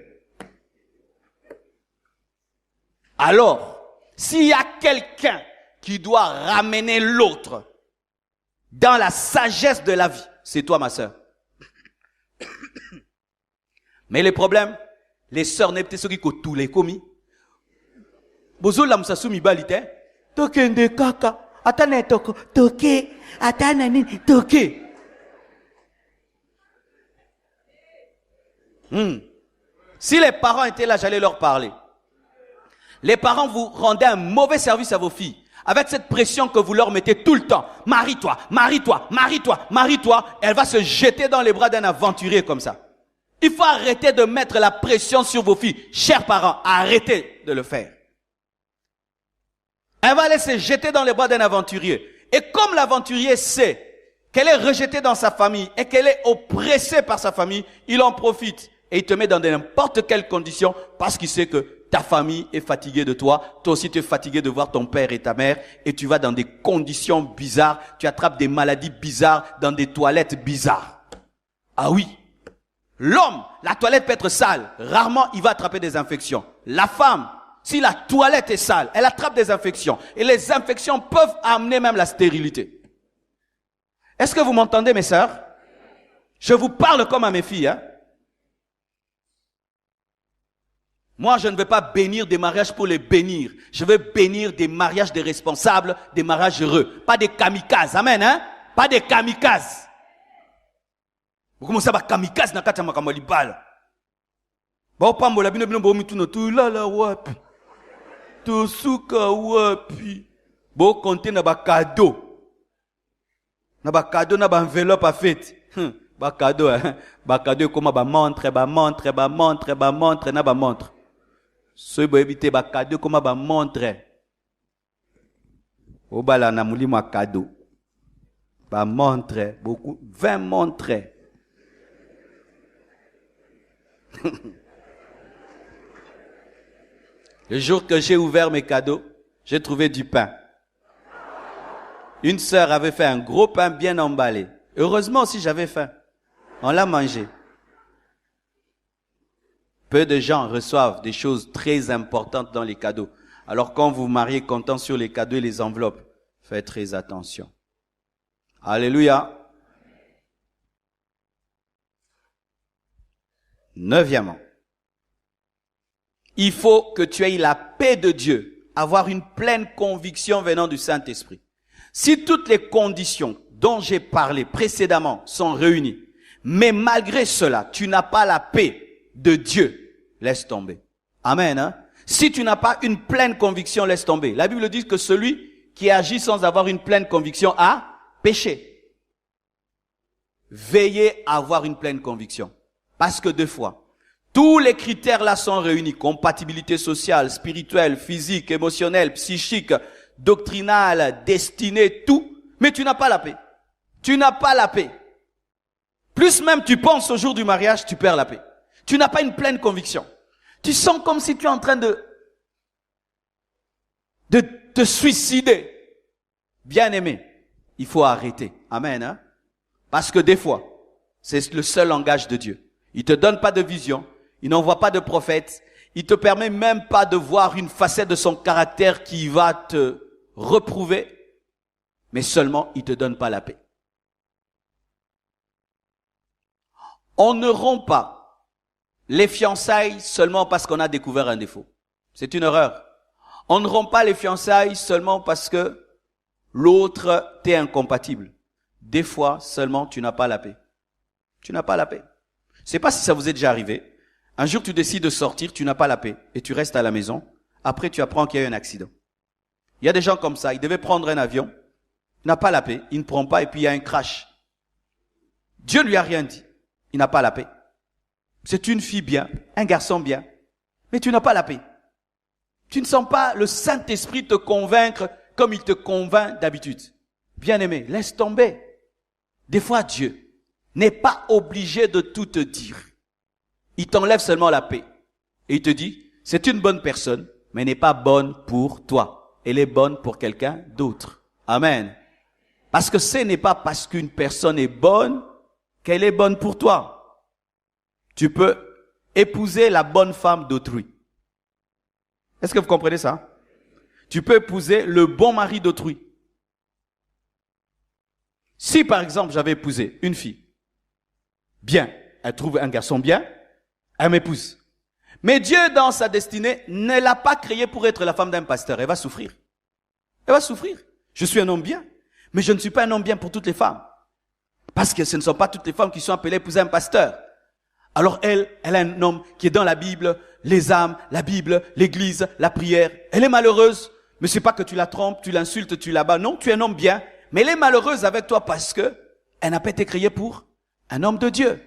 Alors, s'il y a quelqu'un qui doit ramener l'autre dans la sagesse de la vie, c'est toi, ma sœur. Mais le problème, les sœurs n'est peut-être ceux qui tous les commis. Bozo la msasumi balite. Toke nde kaka. Atane toko. Toke. Atane nini. Toke. Si les parents étaient là, j'allais leur parler. Les parents vous rendaient un mauvais service à vos filles. avec cette pression que vous leur mettez tout le temps. Marie-toi, marie-toi, marie-toi, marie-toi. Elle va se jeter dans les bras d'un aventurier comme ça. Il faut arrêter de mettre la pression sur vos filles. Chers parents, arrêtez de le faire. Elle va aller se jeter dans les bras d'un aventurier. Et comme l'aventurier sait qu'elle est rejetée dans sa famille et qu'elle est oppressée par sa famille, il en profite et il te met dans n'importe quelle condition parce qu'il sait que ta famille est fatiguée de toi, toi aussi tu es fatigué de voir ton père et ta mère et tu vas dans des conditions bizarres, tu attrapes des maladies bizarres dans des toilettes bizarres. Ah oui, l'homme, la toilette peut être sale, rarement il va attraper des infections. La femme, si la toilette est sale, elle attrape des infections et les infections peuvent amener même la stérilité. Est-ce que vous m'entendez, mes sœurs? Je vous parle comme à mes filles. Hein? Moi, je ne vais pas bénir des mariages pour les bénir. Je veux bénir des mariages des responsables, des mariages heureux. Pas des kamikazes. Amen. Hein? Pas des kamikazes. Vous commencez à kamikaze na kati ya makambo libala. Ba pambola bino bino bo mituno tu la wapi. To suka wapi. Bo compter na ba cadeau. Na ba cadeau na ba enveloppe à fête. Ba cadeau hein. Ba cadeau comme ba montre na ba montre. So bo éviter ba cadeau comme ba montre. O bala na mulimo a cadeau. Ba montre beaucoup 20 montres. Le jour que j'ai ouvert mes cadeaux, j'ai trouvé du pain. Une sœur avait fait un gros pain bien emballé. Heureusement aussi j'avais faim. On l'a mangé. Peu de gens reçoivent des choses très importantes dans les cadeaux. Alors quand vous vous mariez comptant sur les cadeaux et les enveloppes, faites très attention. Alléluia. Neuvièmement, il faut que tu aies la paix de Dieu, avoir une pleine conviction venant du Saint-Esprit. Si toutes les conditions dont j'ai parlé précédemment sont réunies, mais malgré cela, tu n'as pas la paix de Dieu, laisse tomber. Amen. Hein? Si tu n'as pas une pleine conviction, laisse tomber. La Bible dit que celui qui agit sans avoir une pleine conviction a péché. Veillez à avoir une pleine conviction. Parce que deux fois, tous les critères là sont réunis. Compatibilité sociale, spirituelle, physique, émotionnelle, psychique, doctrinale, destinée, tout. Mais tu n'as pas la paix. Tu n'as pas la paix. Plus même tu penses au jour du mariage, tu perds la paix. Tu n'as pas une pleine conviction. Tu sens comme si tu es en train de te suicider. Bien-aimé, il faut arrêter. Amen. Hein? Parce que des fois, c'est le seul langage de Dieu. Il te donne pas de vision. Il n'envoie pas de prophète. Il te permet même pas de voir une facette de son caractère qui va te reprouver. Mais seulement, il te donne pas la paix. On ne rompt pas les fiançailles seulement parce qu'on a découvert un défaut. C'est une erreur. On ne rompt pas les fiançailles seulement parce que l'autre t'est incompatible. Des fois, seulement, tu n'as pas la paix. Tu n'as pas la paix. Je sais pas si ça vous est déjà arrivé. Un jour, tu décides de sortir, tu n'as pas la paix et tu restes à la maison. Après, tu apprends qu'il y a eu un accident. Il y a des gens comme ça. Ils devaient prendre un avion. Il n'a pas la paix. Il ne prend pas et puis il y a un crash. Dieu lui a rien dit. Il n'a pas la paix. C'est une fille bien, un garçon bien. Mais tu n'as pas la paix. Tu ne sens pas le Saint-Esprit te convaincre comme il te convainc d'habitude. Bien-aimé, laisse tomber. Des fois, Dieu n'est pas obligé de tout te dire. Il t'enlève seulement la paix. Et il te dit, c'est une bonne personne, mais n'est pas bonne pour toi. Elle est bonne pour quelqu'un d'autre. Amen. Parce que ce n'est pas parce qu'une personne est bonne qu'elle est bonne pour toi. Tu peux épouser la bonne femme d'autrui. Est-ce que vous comprenez ça? Tu peux épouser le bon mari d'autrui. Si par exemple j'avais épousé une fille, bien, elle trouve un garçon bien, elle m'épouse. Mais Dieu, dans sa destinée, ne l'a pas créée pour être la femme d'un pasteur. Elle va souffrir. Elle va souffrir. Je suis un homme bien, mais je ne suis pas un homme bien pour toutes les femmes. Parce que ce ne sont pas toutes les femmes qui sont appelées à épouser un pasteur. Alors elle a un homme qui est dans la Bible, les âmes, la Bible, l'église, la prière. Elle est malheureuse Mais c'est pas que tu la trompes, tu l'insultes, tu la bats. Non, tu es un homme bien. Mais elle est malheureuse avec toi parce que elle n'a pas été créée pour un homme de Dieu.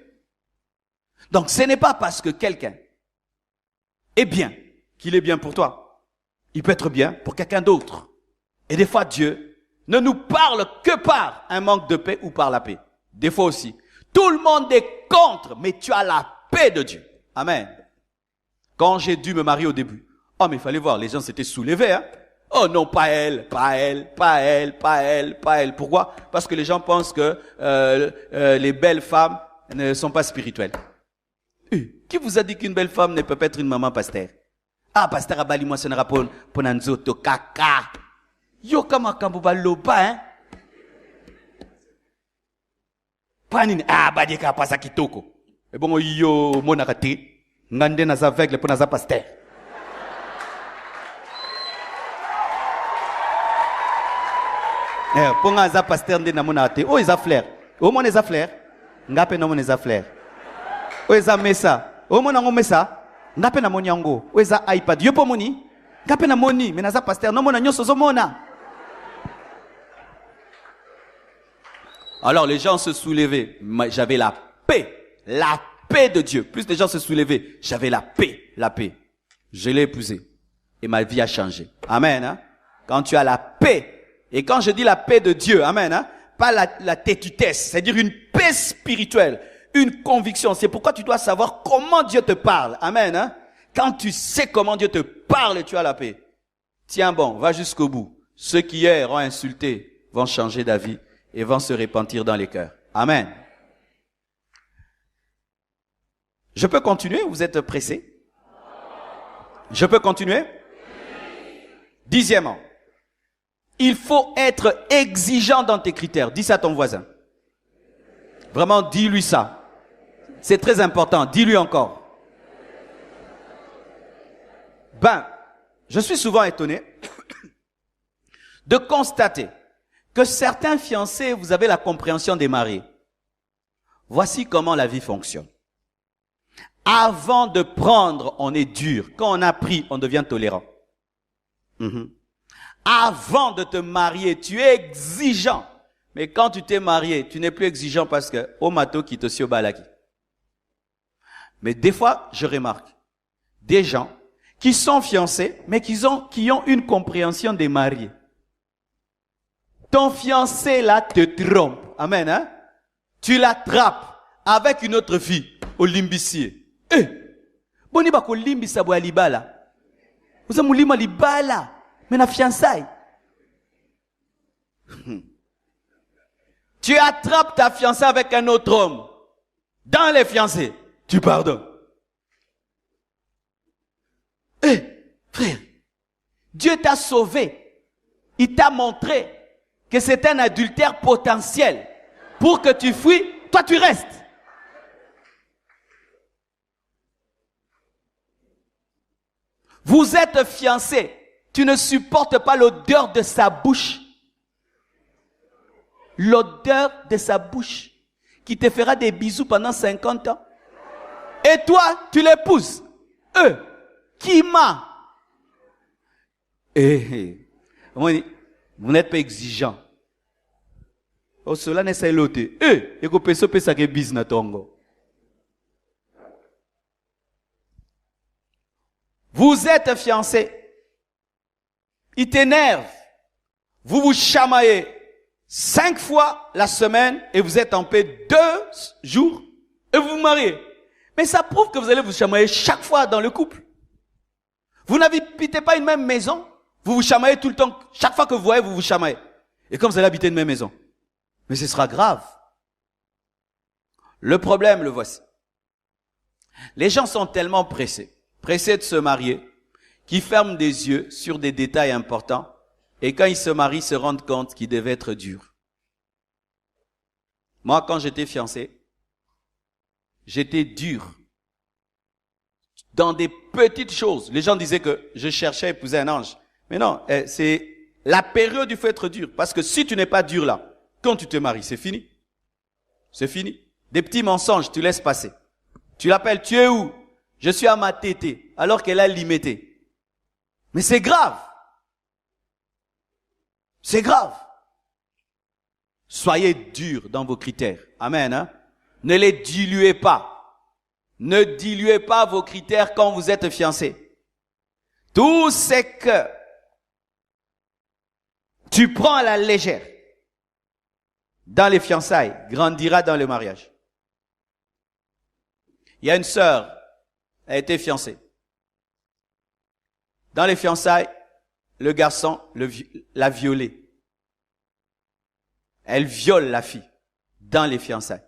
Donc, ce n'est pas parce que quelqu'un est bien qu'il est bien pour toi. Il peut être bien pour quelqu'un d'autre. Et des fois, Dieu ne nous parle que par un manque de paix ou par la paix. Des fois aussi. Tout le monde est contre, mais tu as la paix de Dieu. Amen. Quand j'ai dû me marier au début, oh, mais il fallait voir, les gens s'étaient soulevés, hein. Oh non, pas elle, pas elle, pas elle, pas elle, pas elle. Pourquoi? Parce que les gens pensent que les belles femmes ne sont pas spirituelles. Qui vous a dit qu'une belle femme ne peut pas être une maman pasteur? Ah, pasteur abali moi sonera pour nanzoto kaka. Yo kama kambuba loba, hein? Panine, ah, badika pasa kitoko. Et bon, yo monakate, ngande naza aveugle pour naza pasteur. Pour naza pasteur nde na monate. Oh, isa flair. Oh, mon isa flair. Ngape no mon isa flair. Oh, isa mesa. Oh, mon nango mesa. Ngape na moni yango. Oh, isa iPad. Yo po moni. Ngape na moni. Mais naza pasteur. Non, mon agnon sozo mona. Alors les gens se soulevaient, j'avais la paix de Dieu. Plus les gens se soulevaient, j'avais la paix. Je l'ai épousée et ma vie a changé. Amen. Hein? Quand tu as la paix, et quand je dis la paix de Dieu, amen, hein? Pas la têtutesse, c'est-à-dire une paix spirituelle, une conviction. C'est pourquoi tu dois savoir comment Dieu te parle. Amen. Hein? Quand tu sais comment Dieu te parle et tu as la paix, tiens bon, va jusqu'au bout. Ceux qui hier ont insulté vont changer d'avis et vont se repentir dans les cœurs. Amen. Je peux continuer? Vous êtes pressés? Je peux continuer? Dixièmement, il faut être exigeant dans tes critères. Dis ça à ton voisin. Vraiment, dis-lui ça. C'est très important. Dis-lui encore. Je suis souvent étonné de constater que certains fiancés, vous avez la compréhension des mariés. Voici comment la vie fonctionne. Avant de prendre, on est dur. Quand on a pris, on devient tolérant. Avant de te marier, tu es exigeant. Mais quand tu t'es marié, tu n'es plus exigeant parce que au mato qui te sio balaki. Mais des fois, je remarque des gens qui sont fiancés, mais qui ont une compréhension des mariés. Ton fiancé là te trompe. Amen, hein? Tu l'attrapes avec une autre fille au limbissier. Boni ba ko limbisa bo libala. Uza mulima libala, mais na fiançailles. Tu attrapes ta fiancée avec un autre homme. Dans les fiancés, tu pardonnes. Frère, Dieu t'a sauvé. Il t'a montré que c'est un adultère potentiel. Pour que tu fuis, toi tu restes. Vous êtes fiancés. Tu ne supportes pas l'odeur de sa bouche. L'odeur de sa bouche. Qui te fera des bisous pendant 50 ans. Et toi, tu l'épouses. Qui m'a? Vous n'êtes pas exigeant. Oh, cela n'est pas l'autre. Et que personne peut s'arrêter business tongo. Vous êtes fiancés. Il t'énerve. Vous vous chamaillez 5 fois la semaine et vous êtes en paix 2 jours et vous vous mariez. Mais ça prouve que vous allez vous chamailler chaque fois dans le couple. Vous n'habitez pas une même maison. Vous vous chamaillez tout le temps. Chaque fois que vous voyez, vous vous chamaillez. Et comme vous allez habiter une même maison. Mais ce sera grave. Le problème, le voici. Les gens sont tellement pressés de se marier, qu'ils ferment des yeux sur des détails importants. Et quand ils se marient, se rendent compte qu'ils devaient être durs. Moi, quand j'étais fiancé, j'étais dur. Dans des petites choses. Les gens disaient que je cherchais à épouser un ange. Mais non, c'est la période où il faut être dur. Parce que si tu n'es pas dur là, quand tu te maries, c'est fini. C'est fini. Des petits mensonges, tu laisses passer. Tu l'appelles, tu es où? Je suis à ma tétée, alors qu'elle a limité. Mais c'est grave. C'est grave. Soyez durs dans vos critères. Amen. Hein? Ne les diluez pas. Ne diluez pas vos critères quand vous êtes fiancés. Tout ce que tu prends à la légère dans les fiançailles grandira dans le mariage. Il y a une sœur, elle a été fiancée. Dans les fiançailles, le garçon l'a violée. Elle viole la fille dans les fiançailles.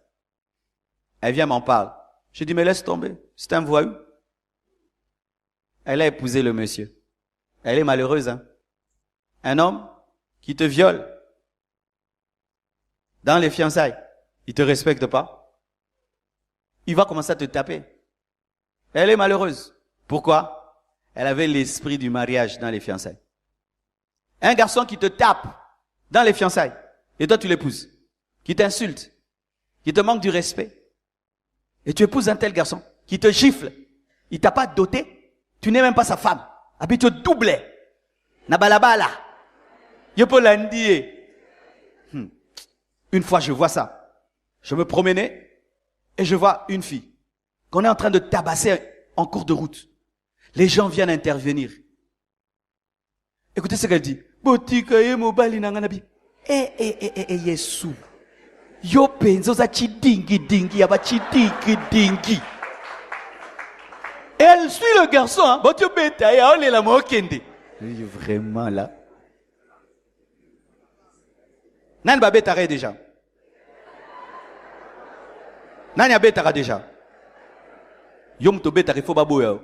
Elle vient m'en parler. Je dis, mais laisse tomber, c'est un voyou. Elle a épousé le monsieur. Elle est malheureuse, hein. Un homme qui te viole dans les fiançailles, il te respecte pas. Il va commencer à te taper. Elle est malheureuse. Pourquoi? Elle avait l'esprit du mariage dans les fiançailles. Un garçon qui te tape dans les fiançailles, et toi tu l'épouses, qui t'insulte, qui te manque du respect, et tu épouses un tel garçon, qui te gifle, il t'a pas doté, tu n'es même pas sa femme, puis tu doubles, nabalabala, yopolandie. Une fois je vois ça, je me promenais, et je vois une fille, qu'on est en train de tabasser en cours de route. Les gens viennent intervenir. Écoutez ce qu'elle dit. Yesu. Yo penzo za chidingi dingi yaba chidingi dingi. Elle suit le garçon, hein. Botu beta ya on est la mokende. Vraiment là. Nan ba betare déjà. Nan ya betara déjà. Yom to betare fo baboya.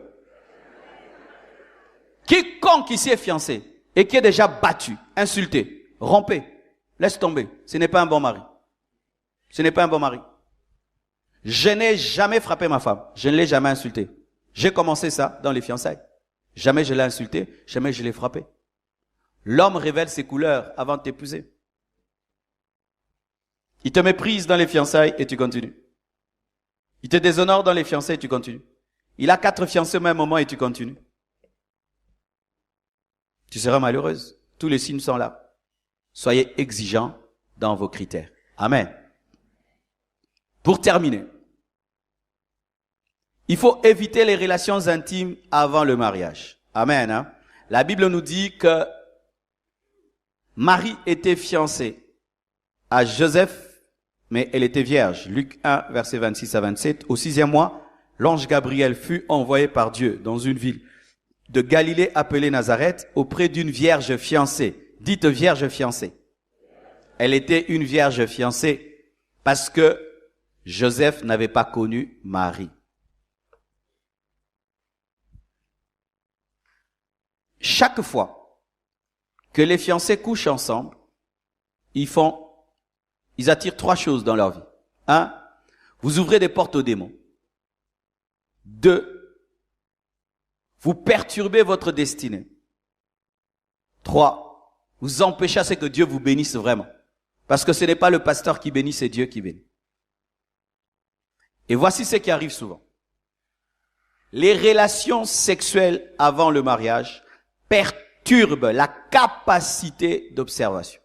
Quiconque ici est fiancé et qui est déjà battu, insulté, rompé, laisse tomber. Ce n'est pas un bon mari. Ce n'est pas un bon mari. Je n'ai jamais frappé ma femme. Je ne l'ai jamais insultée. J'ai commencé ça dans les fiançailles. Jamais je l'ai insultée, jamais je l'ai frappée. L'homme révèle ses couleurs avant de t'épouser. Il te méprise dans les fiançailles et tu continues. Il te déshonore dans les fiançailles et tu continues. Il a 4 fiancés au même moment et tu continues. Tu seras malheureuse. Tous les signes sont là. Soyez exigeants dans vos critères. Amen. Pour terminer, il faut éviter les relations intimes avant le mariage. Amen. Hein? La Bible nous dit que Marie était fiancée à Joseph, mais elle était vierge. Luc 1, versets 26 à 27. Au 6e mois, l'ange Gabriel fut envoyé par Dieu dans une ville de Galilée appelée Nazareth auprès d'une vierge fiancée. Dites vierge fiancée. Elle était une vierge fiancée parce que Joseph n'avait pas connu Marie. Chaque fois que les fiancés couchent ensemble, ils attirent 3 choses dans leur vie. 1, vous ouvrez des portes aux démons. 2, vous perturbez votre destinée. 3, vous empêchez à ce que Dieu vous bénisse vraiment. Parce que ce n'est pas le pasteur qui bénit, c'est Dieu qui bénit. Et voici ce qui arrive souvent. Les relations sexuelles avant le mariage perturbent la capacité d'observation.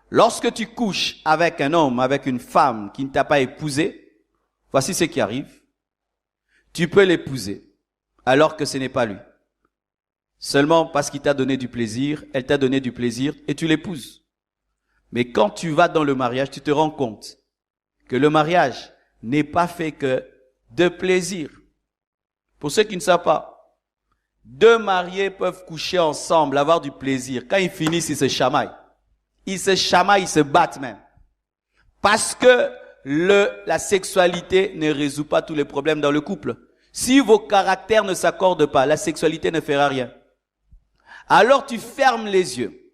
Lorsque tu couches avec un homme, avec une femme qui ne t'a pas épousé, voici ce qui arrive. Tu peux l'épouser alors que ce n'est pas lui. Seulement parce qu'il t'a donné du plaisir, elle t'a donné du plaisir et tu l'épouses. Mais quand tu vas dans le mariage, tu te rends compte que le mariage n'est pas fait que de plaisir. Pour ceux qui ne savent pas, 2 mariés peuvent coucher ensemble, avoir du plaisir. Quand ils finissent, ils se chamaillent. Ils se chamaillent, ils se battent même. Parce que la sexualité ne résout pas tous les problèmes dans le couple. Si vos caractères ne s'accordent pas, la sexualité ne fera rien. Alors tu fermes les yeux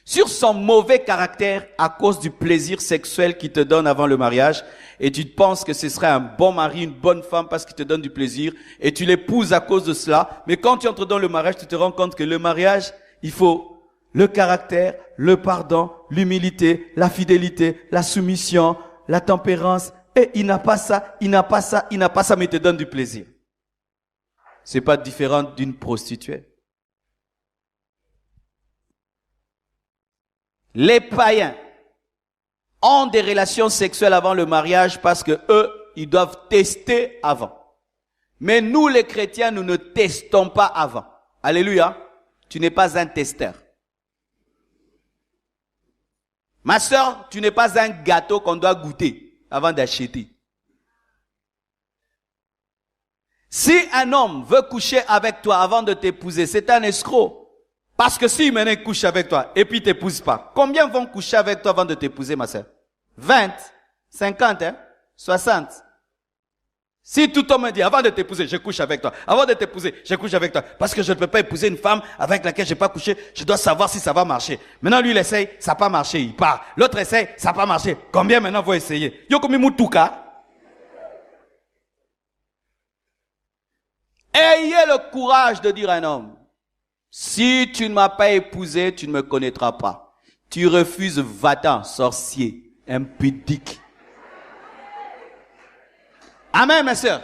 sur son mauvais caractère à cause du plaisir sexuel qu'il te donne avant le mariage et tu penses que ce serait un bon mari, une bonne femme parce qu'il te donne du plaisir et tu l'épouses à cause de cela. Mais quand tu entres dans le mariage, tu te rends compte que le mariage, il faut le caractère, le pardon, l'humilité, la fidélité, la soumission, la tempérance. Et il n'a pas ça, il n'a pas ça, il n'a pas ça, mais il te donne du plaisir. C'est pas différent d'une prostituée. Les païens ont des relations sexuelles avant le mariage parce que eux, ils doivent tester avant. Mais nous, les chrétiens, nous ne testons pas avant. Alléluia. Tu n'es pas un testeur. Ma sœur, tu n'es pas un gâteau qu'on doit goûter avant d'acheter. Si un homme veut coucher avec toi avant de t'épouser, c'est un escroc. Parce que si maintenant il couche avec toi et puis il t'épouse pas, combien vont coucher avec toi avant de t'épouser, ma sœur? 20, 50, 60. Si tout homme me dit, avant de t'épouser, je couche avec toi. Avant de t'épouser, je couche avec toi. Parce que je ne peux pas épouser une femme avec laquelle je n'ai pas couché. Je dois savoir si ça va marcher. Maintenant, lui, il essaye, ça n'a pas marché, il part. L'autre essaye, ça n'a pas marché. Combien maintenant vont essayer? Yokomi Mutuka. Ayez le courage de dire à un homme, si tu ne m'as pas épousé, tu ne me connaîtras pas. Tu refuses, va-t'en, sorcier, impudique. Amen, mes sœurs.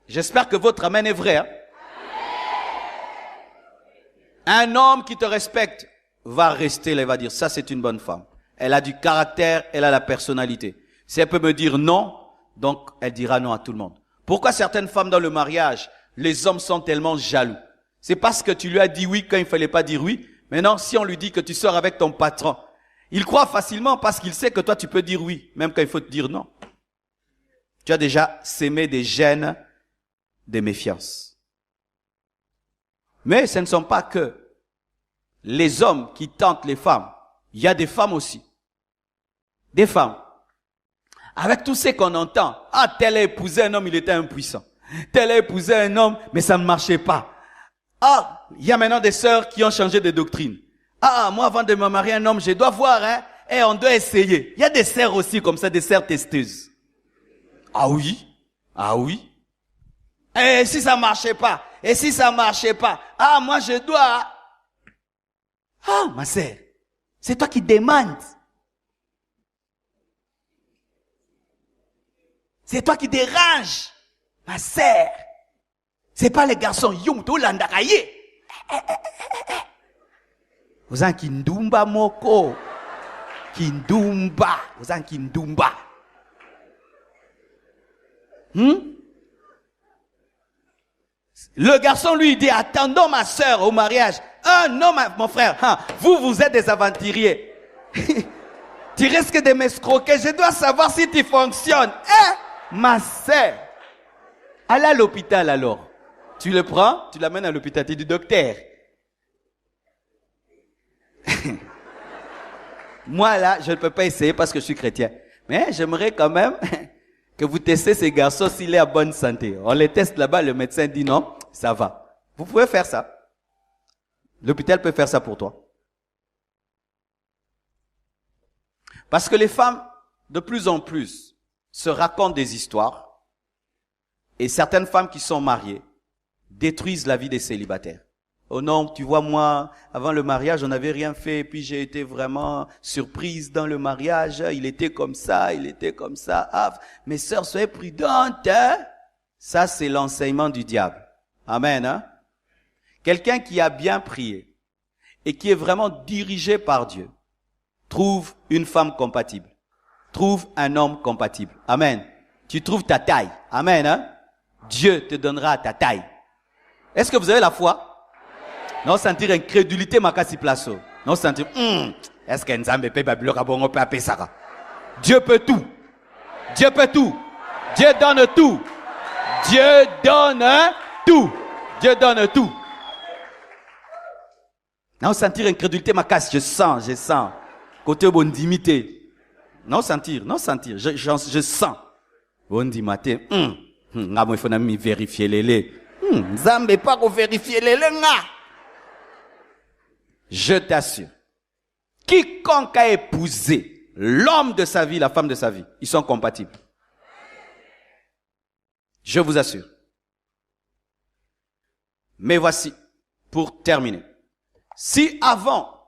J'espère que votre amen est vrai. Hein? Un homme qui te respecte va rester là, il va dire, ça c'est une bonne femme. Elle a du caractère, elle a la personnalité. Si elle peut me dire non, donc elle dira non à tout le monde. Pourquoi certaines femmes dans le mariage, les hommes sont tellement jaloux? C'est parce que tu lui as dit oui quand il fallait pas dire oui. Maintenant, si on lui dit que tu sors avec ton patron, il croit facilement parce qu'il sait que toi tu peux dire oui, même quand il faut te dire non. Tu as déjà sémé des gènes de méfiance. Mais ce ne sont pas que les hommes qui tentent les femmes. Il y a des femmes aussi. Des femmes. Avec tout ce qu'on entend. Ah, tel a épousé un homme, il était impuissant. Tel a épousé un homme, mais ça ne marchait pas. Ah, il y a maintenant des sœurs qui ont changé de doctrine. Ah, moi avant de me marier un homme, je dois voir, hein. Et on doit essayer. Il y a des sœurs aussi comme ça, des sœurs testeuses. Ah oui? Ah oui? Et si ça marchait pas? Et si ça marchait pas? Ah, moi je dois. Ah, ma sœur, c'est toi qui demandes. C'est toi qui dérange. Ma sœur, c'est pas les garçons. Yumto landakaye. Vous en kindumba moko. Kindumba. Vous en kindumba. Le garçon lui dit, attendons ma sœur au mariage. Ah non, mon frère, vous êtes des aventuriers. Tu risques de m'escroquer. Je dois savoir si tu fonctionnes. Ma sœur. Allez à l'hôpital alors. Tu le prends, tu l'amènes à l'hôpital. Tu dis, docteur. Moi là, je ne peux pas essayer parce que je suis chrétien. Mais j'aimerais quand même que vous testez ces garçons s'il est en bonne santé. On les teste là-bas, le médecin dit non, ça va. Vous pouvez faire ça. L'hôpital peut faire ça pour toi. Parce que les femmes, de plus en plus, se racontent des histoires. Et certaines femmes qui sont mariées détruisent la vie des célibataires. Oh non, tu vois, moi, avant le mariage, on n'avait rien fait. Et puis j'ai été vraiment surprise dans le mariage. Il était comme ça, il était comme ça. Ah, mes sœurs, soyez prudentes. Hein? Ça, c'est l'enseignement du diable. Amen. Hein? Quelqu'un qui a bien prié et qui est vraiment dirigé par Dieu trouve une femme compatible. Trouve un homme compatible. Amen. Tu trouves ta taille. Amen. Hein? Dieu te donnera ta taille. Est-ce que vous avez la foi? Non sentir incrédulité makasi plaso. Non sentir est-ce que Nzambe peut babiloka bongo peut appeler ça? Dieu peut tout. Dieu peut tout. Dieu donne tout. Dieu donne tout. Dieu donne tout. Non sentir incrédulité makasi, je sens. Côté bondimité. Non sentir, je sens. Bondimité. Ngamo il faut na mi vérifier les. Nzambe pas ko vérifier les nga. Je t'assure, quiconque a épousé l'homme de sa vie, la femme de sa vie, ils sont compatibles. Je vous assure. Mais voici, pour terminer. Si avant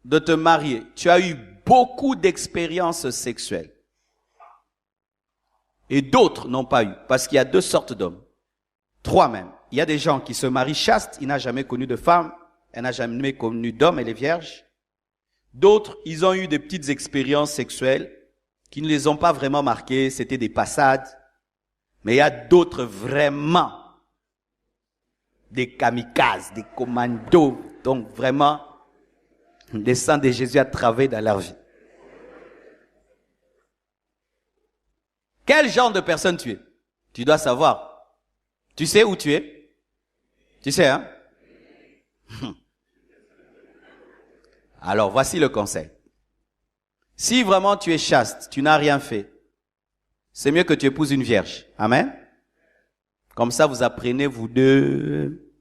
de te marier, tu as eu beaucoup d'expériences sexuelles, et d'autres n'ont pas eu, parce qu'il y a deux sortes d'hommes. Trois même. Il y a des gens qui se marient chastes, il n'a jamais connu de femme. elle n'a jamais connu d'homme, elle est vierge. D'autres, ils ont eu des petites expériences sexuelles qui ne les ont pas vraiment marquées, c'était des passades. Mais il y a d'autres vraiment, des kamikazes, des commandos, donc vraiment, le sang de Jésus a travaillé dans leur vie. Quel genre de personne tu es? Tu dois savoir. Tu sais où tu es? Tu sais, hein? Alors, voici le conseil. Si vraiment tu es chaste, tu n'as rien fait, c'est mieux que tu épouses une vierge. Amen? Comme ça, vous apprenez, vous deux.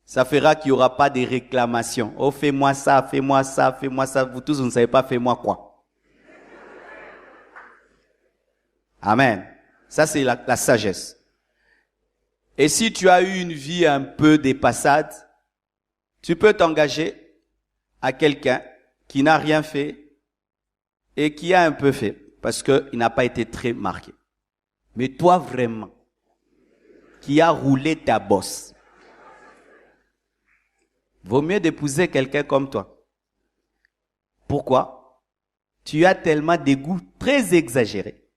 Ça fera qu'il n'y aura pas de réclamations. Oh, fais-moi ça, fais-moi ça, fais-moi ça. Vous tous, vous ne savez pas, fais-moi quoi? Amen. Ça, c'est la sagesse. Et si tu as eu une vie un peu dépassade, tu peux t'engager à quelqu'un qui n'a rien fait et qui a un peu fait parce qu'il n'a pas été très marqué. Mais toi, vraiment, qui a roulé ta bosse, vaut mieux d'épouser quelqu'un comme toi. Pourquoi? Tu as tellement des goûts très exagérés,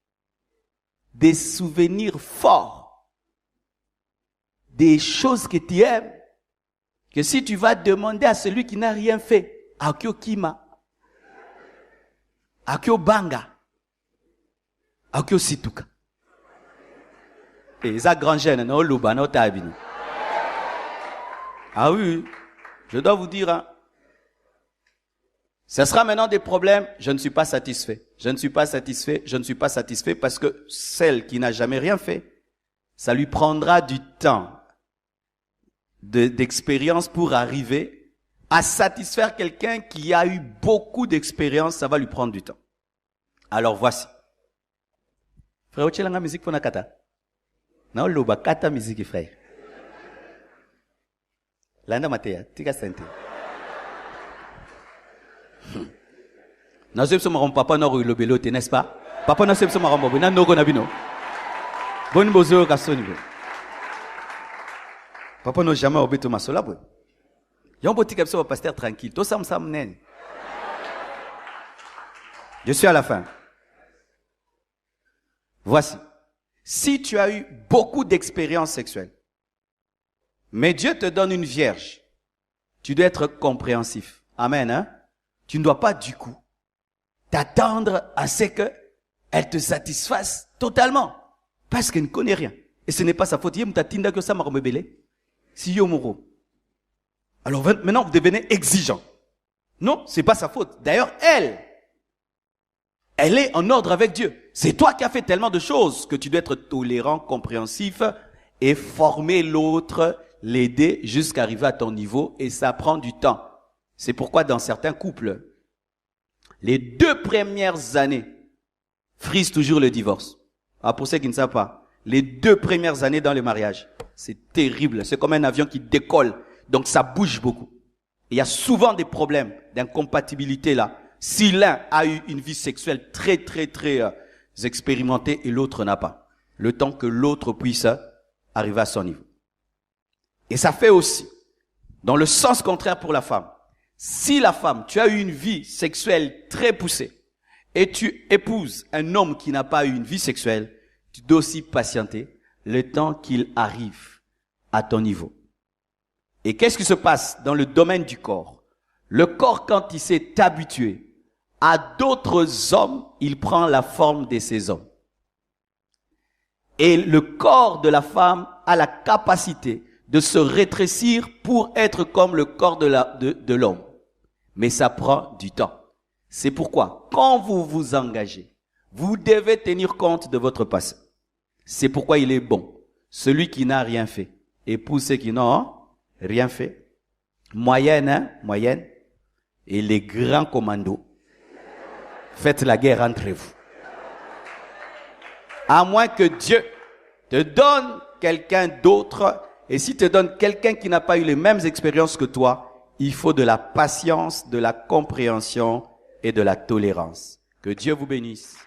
des souvenirs forts, des choses que tu aimes, que si tu vas demander à celui qui n'a rien fait, Akio Kima, Akio Banga, Akio Situka. Et ça grand jeune, non, Luba, non, Tabini. Ah oui, je dois vous dire, hein, ce sera maintenant des problèmes, je ne suis pas satisfait, je ne suis pas satisfait, je ne suis pas satisfait parce que celle qui n'a jamais rien fait, ça lui prendra du temps d'expérience pour arriver à satisfaire quelqu'un qui a eu beaucoup d'expérience, ça va lui prendre du temps. Alors voici. Frère, tu as la musique pour nakata? Non, l'oba kata musique, frère. Landa matea, tika sente. Nazep somaron papa no ruilobelote, n'est-ce pas? Papa no sep somaron bobo, na nogo nabino. Bon bozo kasoni bo. Papa n'a jamais obéi ma sola bo. Yon boti kapso va pasteur tranquille. To sam sam nen. Je suis à la fin. Voici. Si tu as eu beaucoup d'expériences sexuelles, mais Dieu te donne une vierge, tu dois être compréhensif. Amen, hein? Tu ne dois pas, du coup, t'attendre à ce qu'elle te satisfasse totalement. Parce qu'elle ne connaît rien. Et ce n'est pas sa faute. Si yo. Alors maintenant, vous devenez exigeant. Non, c'est pas sa faute. D'ailleurs, elle est en ordre avec Dieu. C'est toi qui as fait tellement de choses que tu dois être tolérant, compréhensif et former l'autre, l'aider jusqu'à arriver à ton niveau, et ça prend du temps. C'est pourquoi dans certains couples, les 2 premières années frisent toujours le divorce. Ah, pour ceux qui ne savent pas, les 2 premières années dans le mariage, c'est terrible. C'est comme un avion qui décolle, donc ça bouge beaucoup. Il y a souvent des problèmes d'incompatibilité là. Si l'un a eu une vie sexuelle très expérimentée et l'autre n'a pas, le temps que l'autre puisse arriver à son niveau. Et ça fait aussi, dans le sens contraire pour la femme, si la femme, tu as eu une vie sexuelle très poussée et tu épouses un homme qui n'a pas eu une vie sexuelle, tu dois aussi patienter le temps qu'il arrive à ton niveau. Et qu'est-ce qui se passe dans le domaine du corps? Le corps, quand il s'est habitué à d'autres hommes, il prend la forme de ces hommes. Et le corps de la femme a la capacité de se rétrécir pour être comme le corps de l'homme. Mais ça prend du temps. C'est pourquoi, quand vous vous engagez, vous devez tenir compte de votre passé. C'est pourquoi il est bon. Celui qui n'a rien fait épouse ceux qui n'ont rien fait. Moyenne, hein, moyenne. Et les grands commandos, faites la guerre entre vous. À moins que Dieu te donne quelqu'un d'autre, et s'il te donne quelqu'un qui n'a pas eu les mêmes expériences que toi, il faut de la patience, de la compréhension et de la tolérance. Que Dieu vous bénisse.